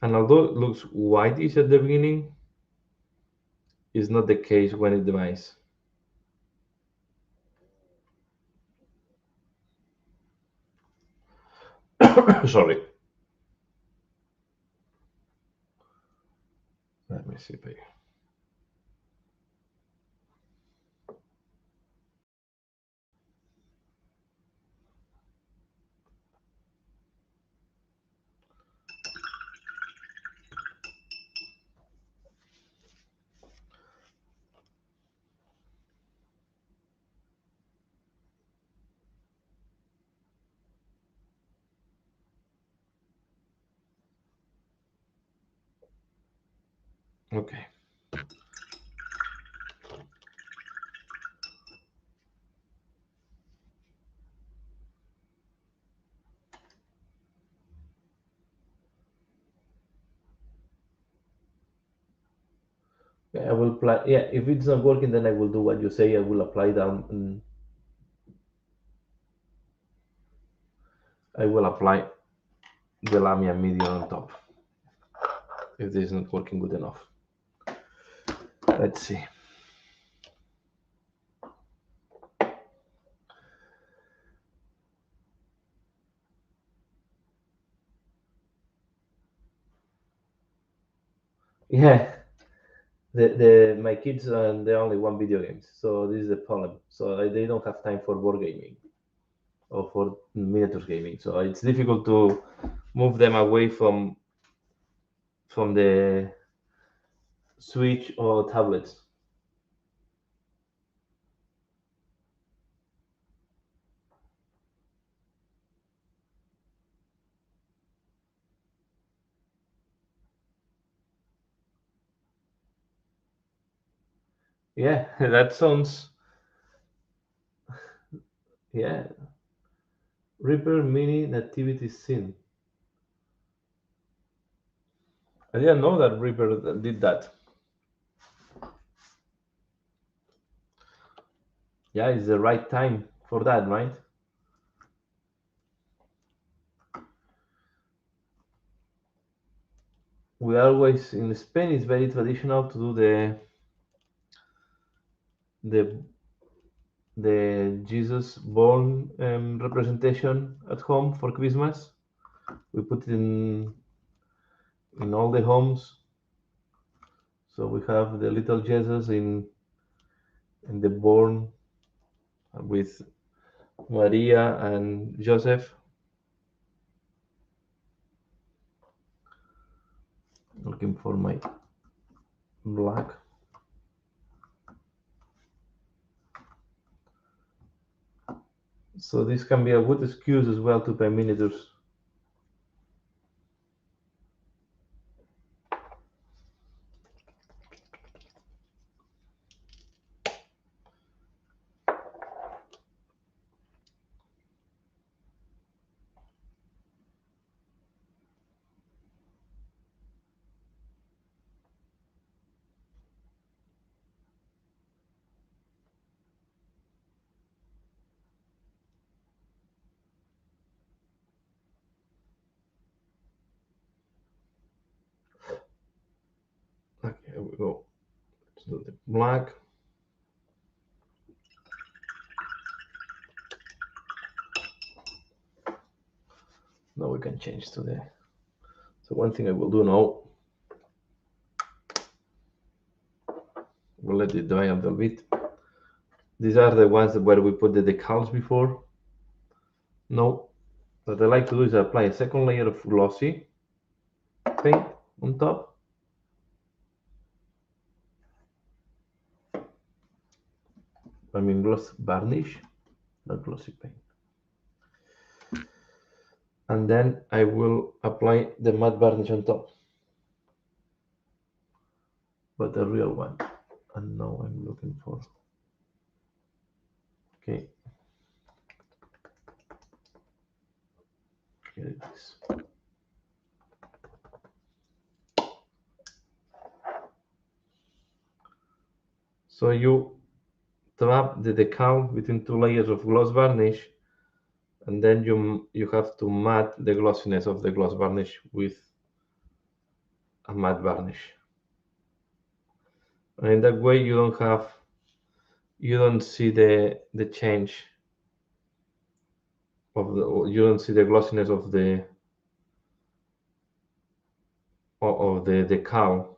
And although it looks whitish at the beginning, it's not the case when it dries. Sorry. Let me see. Okay. I will apply. Yeah, if it's not working, then I will do what you say. I will apply down. I will apply the Lamia medium on top. If this is not working good enough, let's see. Yeah, the my kids they only want video games, so this is the problem. So they don't have time for board gaming or for miniatures gaming. So it's difficult to move them away from the Switch or tablets. Yeah, that sounds. Yeah, Reaper Mini Nativity Scene. I didn't know that Reaper did that. Yeah, it's the right time for that, right? We always in Spain it's very traditional to do the the Jesus born representation at home for Christmas. We put it in all the homes. So we have the little Jesus in the born with Maria and Joseph. Looking for my black. So this can be a good excuse as well to paint miniatures. Okay, here we go. Let's do the black. Now we can change to the. So one thing I will do now, we'll let it dry a little bit. These are the ones where we put the decals before. No, what I like to do is apply a second layer of glossy paint on top. I mean gloss varnish, not glossy paint. And then I will apply the matte varnish on top, but the real one. And now I'm looking for, okay, here it is. So you trap the decal between two layers of gloss varnish, and then you have to matte the glossiness of the gloss varnish with a matte varnish. And in that way you don't see the change of you don't see the glossiness of the decal,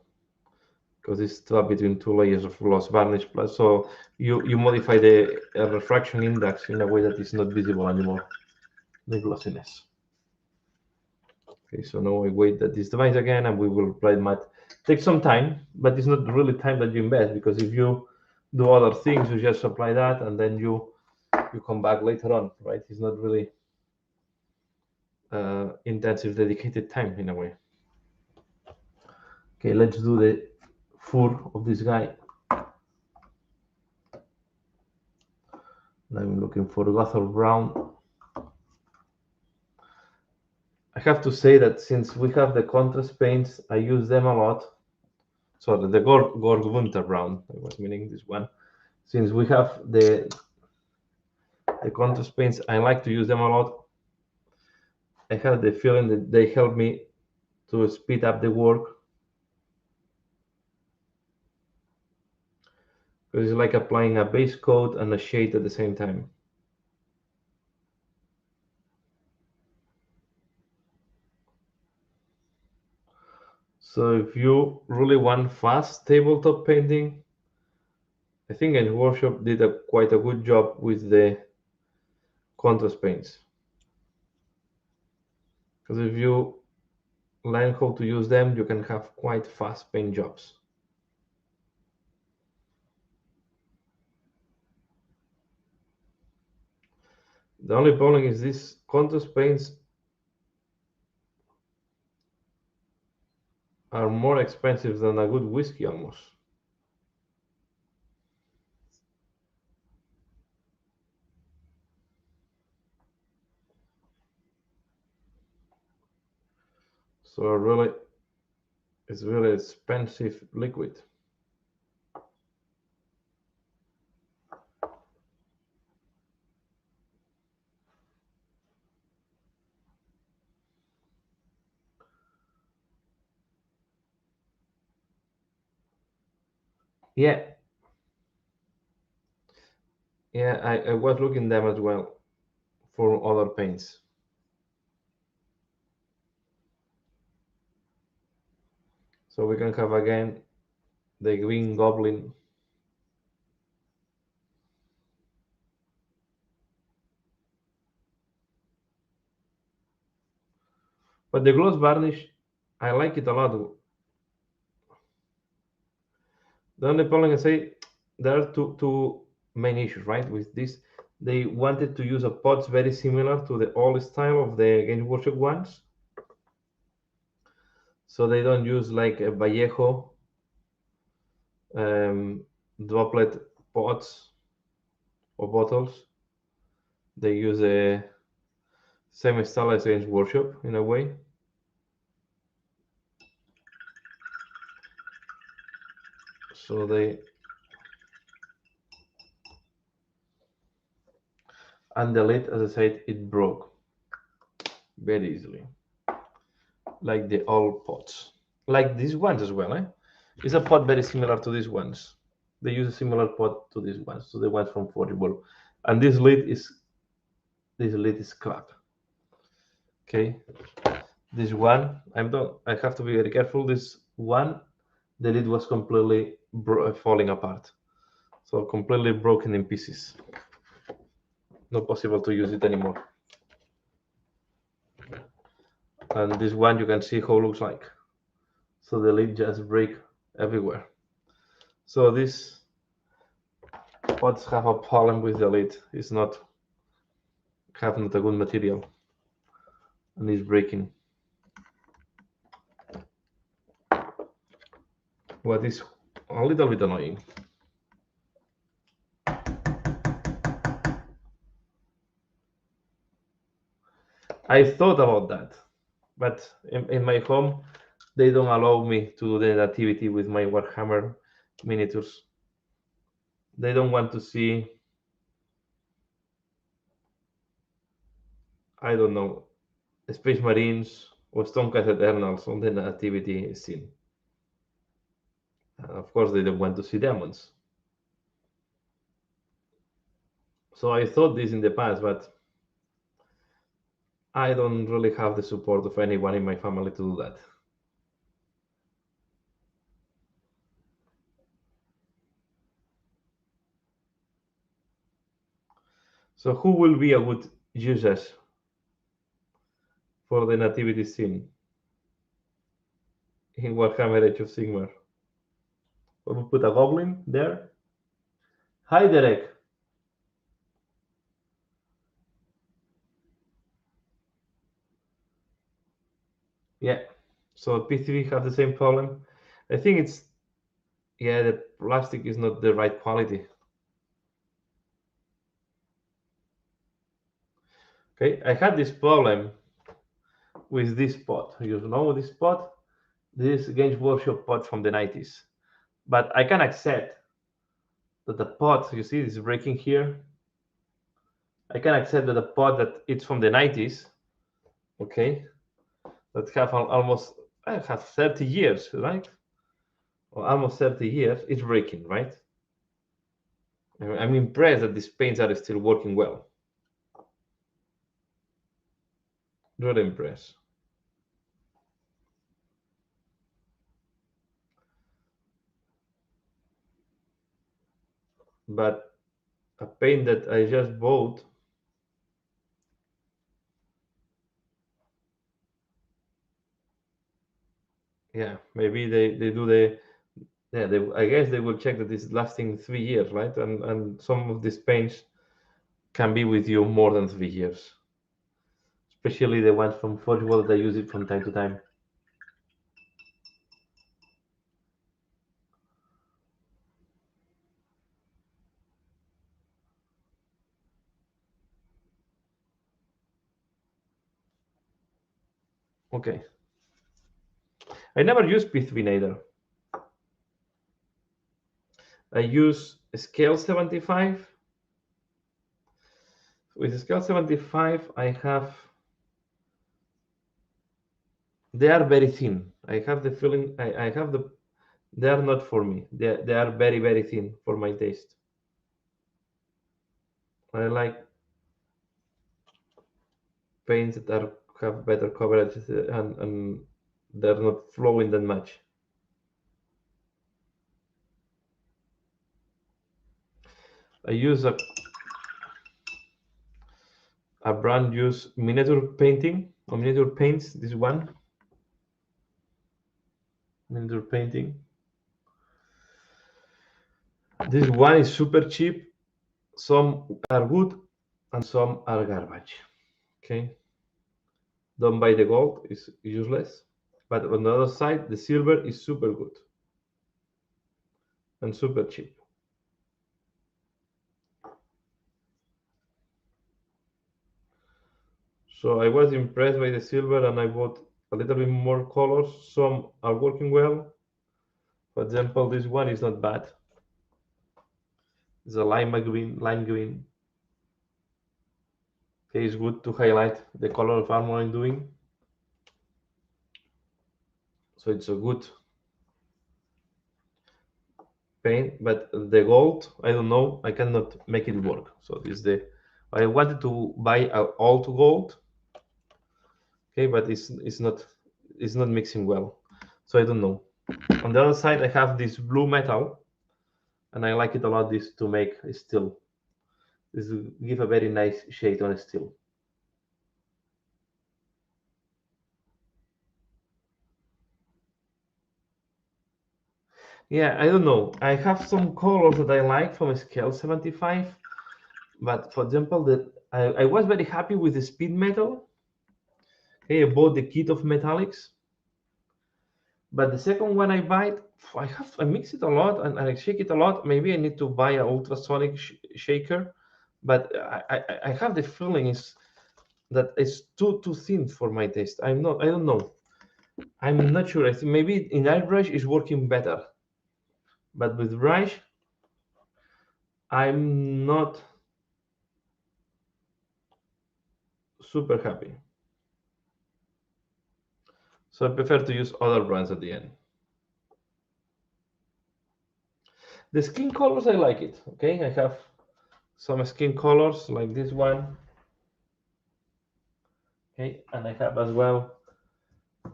because it's trapped between two layers of gloss varnish plus, so you modify the refraction index in a way that is not visible anymore, the glossiness. Okay, so now we wait that this dries again and we will apply matte. Takes some time, but it's not really time that you invest, because if you do other things, you just apply that and then you come back later on, right? It's not really intensive, dedicated time in a way. Okay, let's do the fur of this guy. I'm looking for Gotham Brown. I have to say that since we have the contrast paints, I use them a lot. So the Gorgunter Brown, I was meaning this one. Since we have the contrast paints, I like to use them a lot. I have the feeling that they help me to speed up the work, because it's like applying a base coat and a shade at the same time. So if you really want fast tabletop painting, I think a workshop did quite a good job with the contrast paints. Because if you learn how to use them, you can have quite fast paint jobs. The only problem is these contrast paints are more expensive than a good whiskey almost. So really, it's really expensive liquid. Yeah, yeah, I was looking them as well for other paints. So we can have again the Green Goblin. But the gloss varnish, I like it a lot. The only problem I say, there are two main issues, right, with this. they wanted to use a pots very similar to the old style of the Games Workshop ones. So they don't use like a Vallejo droplet pots or bottles. They use a same style as Games Workshop in a way. So and the lid, as I said, it broke very easily, like the old pots, like these ones as well. It's a pot very similar to these ones. They use a similar pot to these ones, to the ones from Forgeable, and this lid is crap. Okay, this one I have to be very careful. This one, the lid was completely falling apart, so completely broken in pieces. Not possible to use it anymore. And this one you can see how it looks like. So the lid just break everywhere. So these pots have a problem with the lid. It's not a good material and it's breaking. What is a little bit annoying. I thought about that, but in my home they don't allow me to do the activity with my Warhammer miniatures. They don't want to see, I don't know, Space Marines or Stormcast Eternals on the activity scene. Of course, they don't want to see demons. So I thought this in the past, but I don't really have the support of anyone in my family to do that. So who will be a good user for the nativity scene in Warhammer Age of Sigmar? We'll put a goblin there. Hi, Derek. Yeah. So P3 have the same problem. I think it's, yeah, the plastic is not the right quality. Okay, I had this problem with this pot. You know this pot? This Games Workshop pot from the 90s. But I can accept that the pot, you see, is breaking here. I can accept that the pot that it's from the 90s, okay, that have almost, I have 30 years, right? Or almost 30 years, it's breaking, right? I'm impressed that these paints are still working well. Really impressed. But a paint that I just bought, yeah, maybe they do the, yeah, I guess they will check that it's lasting 3 years, right? And some of these paints can be with you more than 3 years, especially the ones from Forgeworld that I use it from time to time. Okay. I never use P3 either. I use scale 75. With scale 75, I have, they are very thin. I have the feeling, I have the, they are not for me. They are very, very thin for my taste. I like paints that have better coverage and they're not flowing that much. I use a brand use miniature painting or miniature paints. This one miniature painting. This one is super cheap. Some are good, and some are garbage. Okay, don't buy the gold; it's useless. But on the other side, the silver is super good and super cheap. So I was impressed by the silver, and I bought a little bit more colors. Some are working well. For example, this one is not bad. It's a lime green, lime green. Okay, it's good to highlight the color of armor I'm doing. So it's a good paint, but the gold, I don't know, I cannot make it work. So this is the, I wanted to buy all to gold, okay, but it's not mixing well. So I don't know. On the other side, I have this blue metal, and I like it a lot. This to make steel. This will give a very nice shade on steel. Yeah, I don't know. I have some colors that I like from scale 75, but for example, I was very happy with the speed metal. Okay, I bought the kit of metallics, but the second one I buy, I mix it a lot and I shake it a lot. Maybe I need to buy an ultrasonic shaker, but I have the feeling is that it's too thin for my taste. I don't know. I'm not sure. I think maybe in airbrush is working better, but with brush, I'm not super happy. So I prefer to use other brands at the end. The skin colors, I like it. Okay, I have some skin colors like this one. Okay, and I have as well.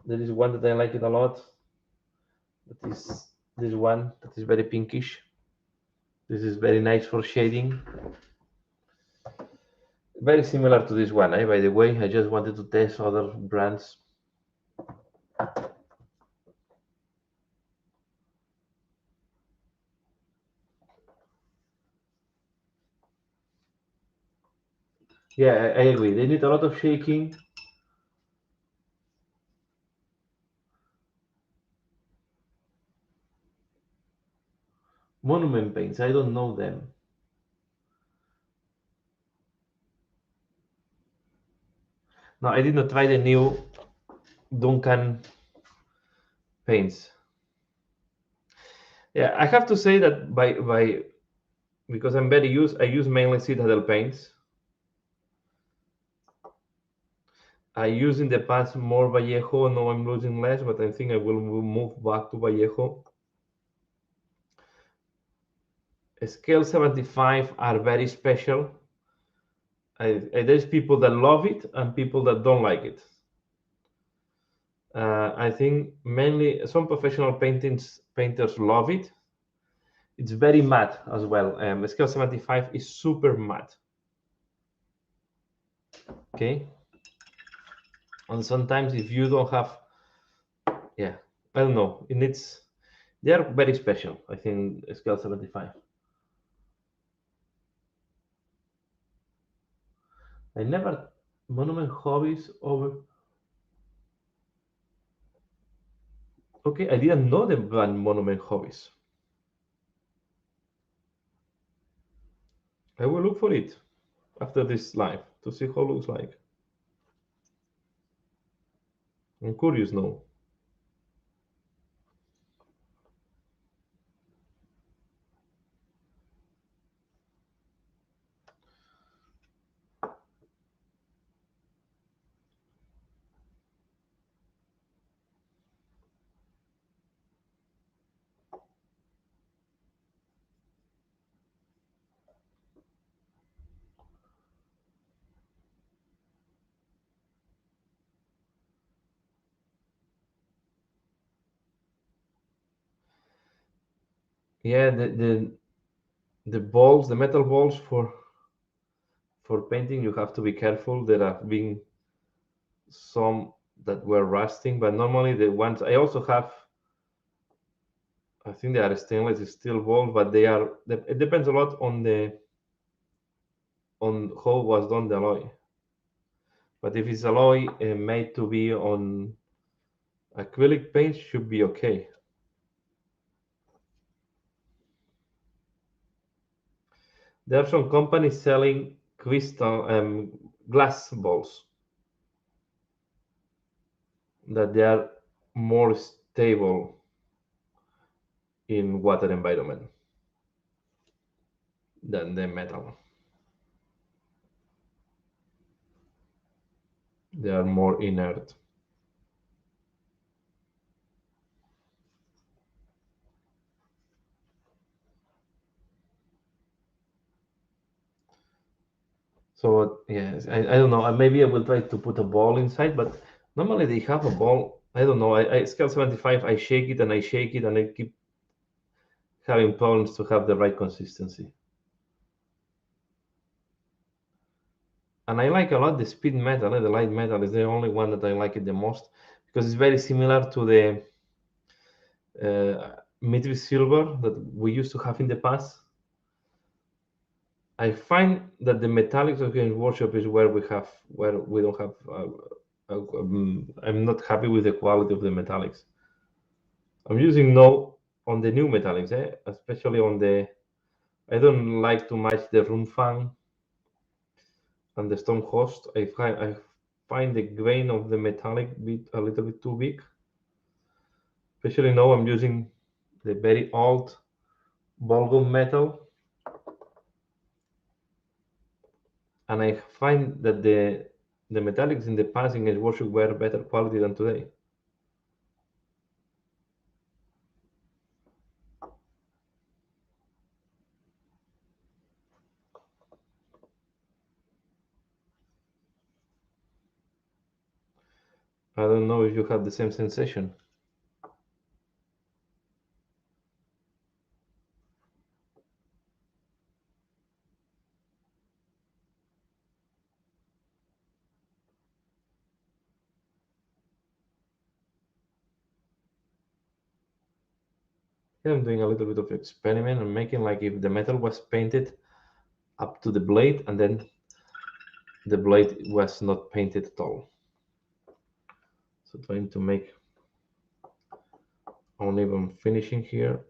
There is one that I like it a lot. That is this one that is very pinkish. This is very nice for shading. Very similar to this one, by the way. I just wanted to test other brands. Yeah, I agree. They need a lot of shaking. Monument paints, I don't know them. No, I did not try the new Duncan paints. Yeah, I have to say that by because I'm very used, I use mainly Citadel paints. I used in the past more Vallejo. Now I'm losing less, but I think I will move back to Vallejo. Scale 75 are very special. There's people that love it and people that don't like it. I think mainly some professional painters love it. It's very matte as well. Scale 75 is super matte. Okay, and sometimes if you don't have, yeah, I don't know. It needs. They are very special. I think scale 75. I never monument hobbies over. Okay, I didn't know the brand monument hobbies. I will look for it after this live to see how it looks like. I'm curious now. Yeah, the balls, the metal balls for painting, you have to be careful. There have been some that were rusting, but normally the ones I also have, I think they are stainless steel balls, but they are. It depends a lot on on how was done the alloy. But if it's alloy made to be on acrylic paint, should be okay. There are some companies selling crystal glass balls that they are more stable in water environment than the metal. They are more inert. So yes, I don't know. Maybe I will try to put a ball inside, but normally they have a ball. I don't know. I scale 75. I shake it and I shake it and I keep having problems to have the right consistency. And I like a lot the speed metal. The light metal is the only one that I like it the most because it's very similar to the metric silver that we used to have in the past. I find that the metallics of Games Workshop is where we don't have. I'm not happy with the quality of the metallics. I'm using no on the new metallics, especially on the. I don't like to match the room fan and the stone host. I find the grain of the metallic bit a little bit too big. Especially now I'm using the very old Volgo metal, and I find that the metallics in the past in Games Workshop were better quality than today. I don't know if you have the same sensation. Yeah, I'm doing a little bit of experiment. I'm making like if the metal was painted up to the blade and then the blade was not painted at all. So trying to make uneven finishing here.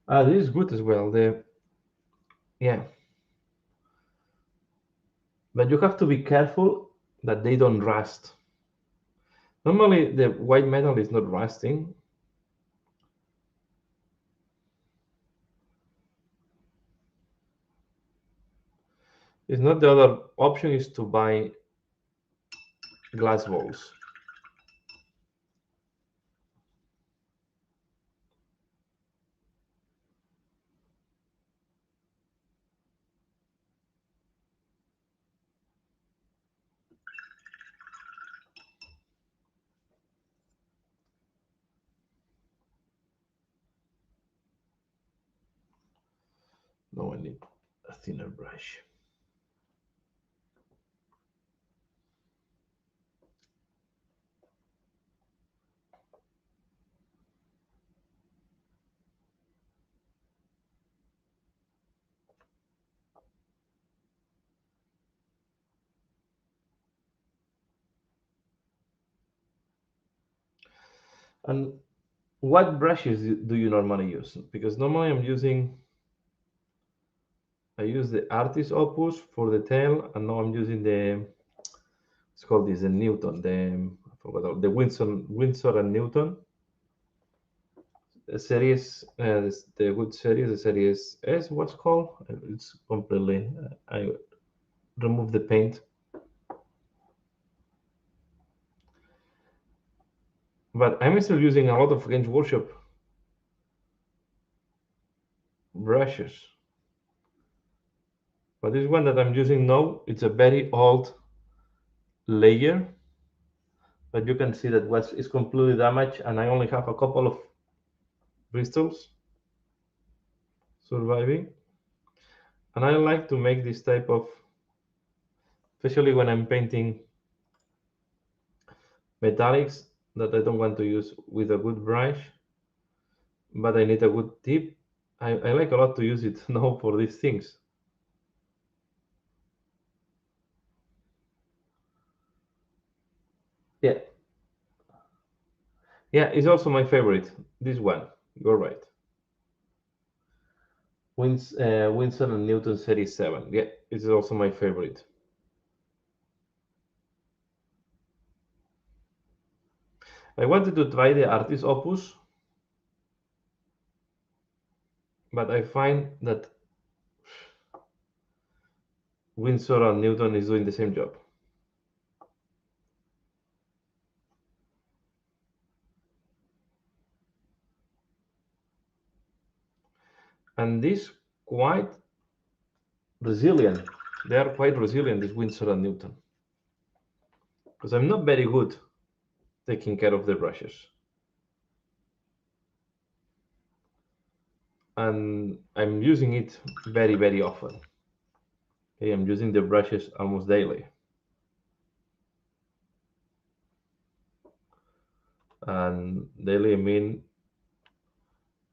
This is good as well. The Yeah, but you have to be careful that they don't rust. Normally, the white metal is not rusting. It's not the other option is to buy glass balls. No, I need a thinner brush. And what brushes do you normally use? Because normally I use the Artist Opus for the tail, and now I'm using it's called this the Newton, I forgot the Windsor and Newton series, the good series, the series S, what's called? It's completely. I remove the paint, but I'm still using a lot of Games Workshop brushes. But this one that I'm using now, it's a very old layer, but you can see that is completely damaged, and I only have a couple of bristles surviving. And I like to make this type of, especially when I'm painting metallics that I don't want to use with a good brush, but I need a good tip. I like a lot to use it now for these things. Yeah, yeah, it's also my favorite. This one, you're right. Winston and Newton Series 7. Yeah, it's also my favorite. I wanted to try the Artist Opus, but I find that Winsor and Newton is doing the same job. And this quite resilient. They are quite resilient, this Winsor and Newton. Because I'm not very good taking care of the brushes. And I'm using it very, very often. Okay, I'm using the brushes almost daily. And daily, I mean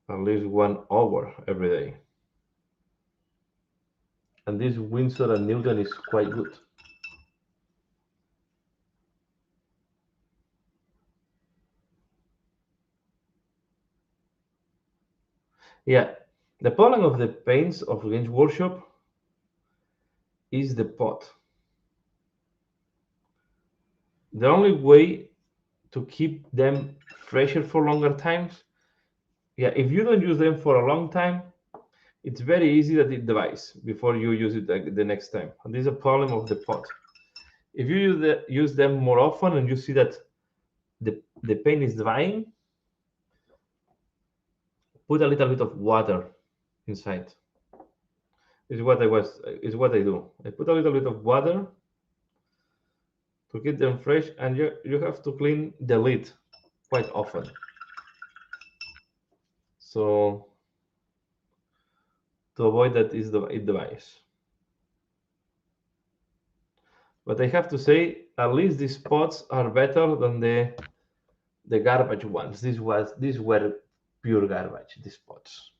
at least 1 hour every day. And this Winsor and Newton is quite good. Yeah, the problem of the paints of Games Workshop is the pot. The only way to keep them fresher for longer times, yeah, if you don't use them for a long time, it's very easy that it dries before you use it the next time. And this is a problem of the pot. If you use them more often and you see that the paint is drying, put a little bit of water inside. Is what I do. I put a little bit of water to keep them fresh, and you have to clean the lid quite often. So to avoid that it dries. But I have to say, at least these pots are better than the garbage ones. These were pure garbage. These pots,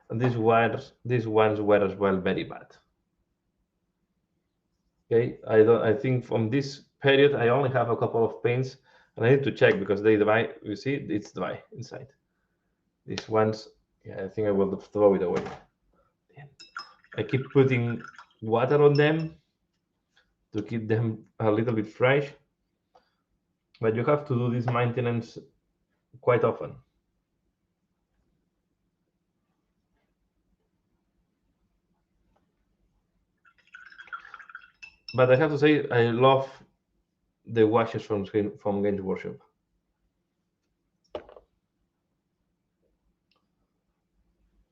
and these ones were as well very bad. Okay, I think from this period I only have a couple of paints, and I need to check because they dry. You see, it's dry inside. These ones, yeah, I think I will throw it away. I keep putting water on them to keep them a little bit fresh, but you have to do this maintenance quite often. But I have to say, I love the washes from Games Workshop.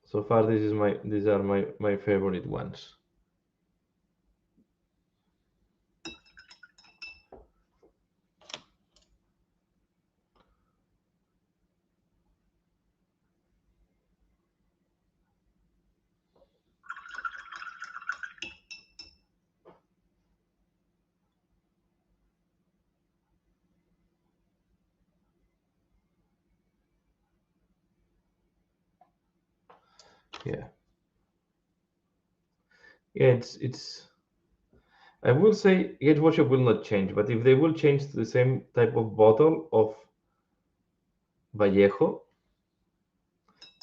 So far, these are my favorite ones. Yeah, yeah. It's. I will say Games Workshop will not change, but if they will change to the same type of bottle of Vallejo,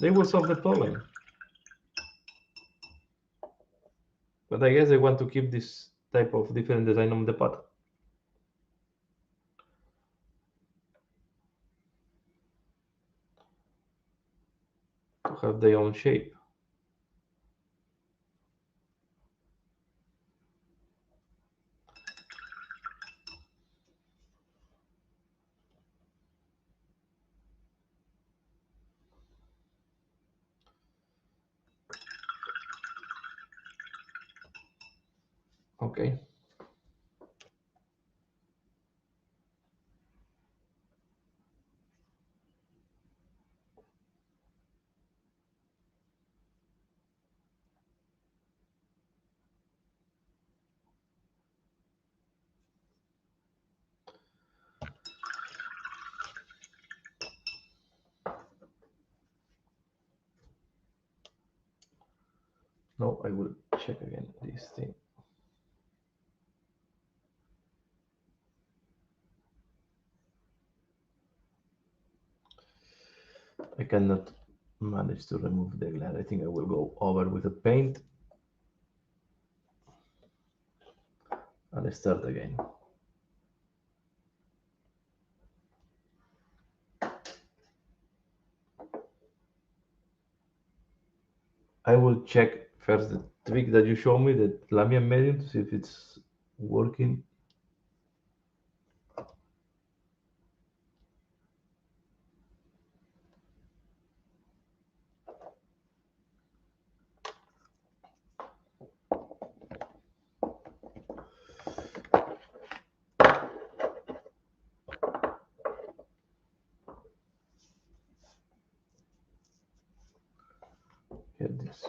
they will solve the problem. But I guess they want to keep this type of different design on the pot to have their own shape. Okay. No, I will check again this thing. I cannot manage to remove the glare. I think I will go over with a paint and start again. I will check first the trick that you showed me, the Lamian medium, to see if it's working. Get this.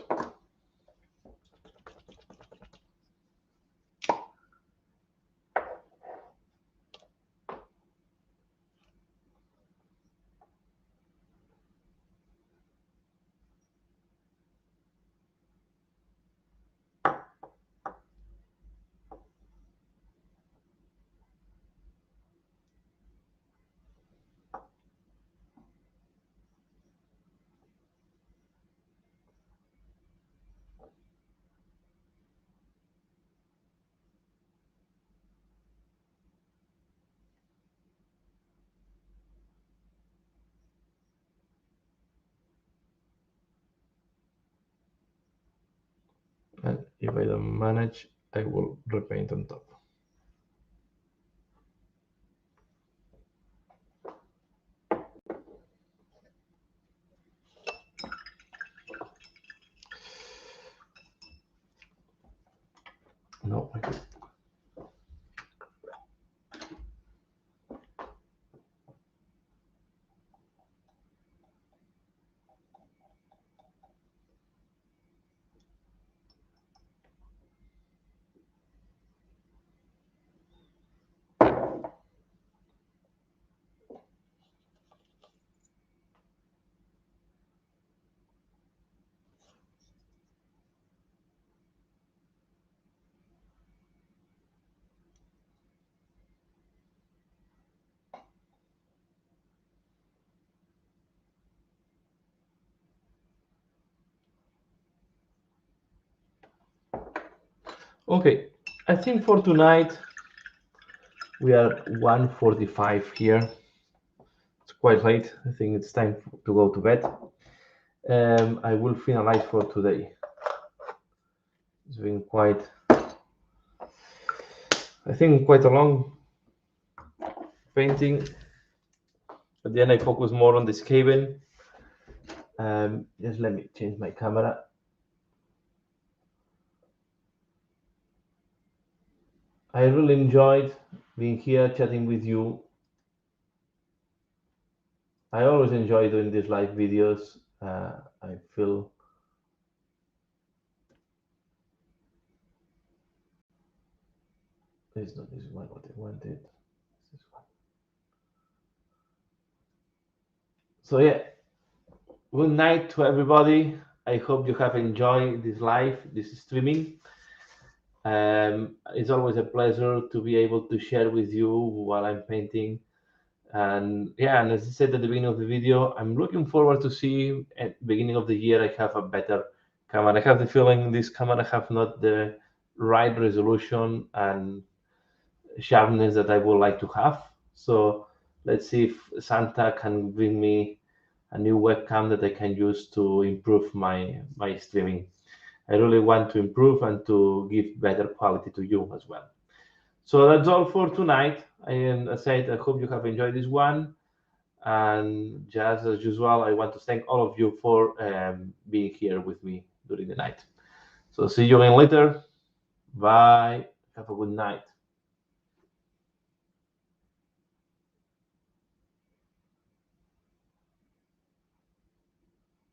And if I don't manage, I will repaint on top. No, I could. Okay, I think for tonight we are 1:45 here. It's quite late. I think it's time to go to bed. I will finalize for today. It's been quite, I think, quite a long painting. At the end, I focus more on this cabin. Just let me change my camera. I really enjoyed being here chatting with you. I always enjoy doing these live videos. I feel it's not this one what I wanted. This one. So yeah, good night to everybody. I hope you have enjoyed this live, this streaming. It's always a pleasure to be able to share with you while I'm painting. And yeah, and as I said at the beginning of the video, I'm looking forward to see at the beginning of the year I have a better camera. I have the feeling this camera have not the right resolution and sharpness that I would like to have. So let's see if Santa can bring me a new webcam that I can use to improve my streaming. I really want to improve and to give better quality to you as well. So that's all for tonight. And as I said, I hope you have enjoyed this one. And just as usual, I want to thank all of you for being here with me during the night. So see you again later. Bye. Have a good night.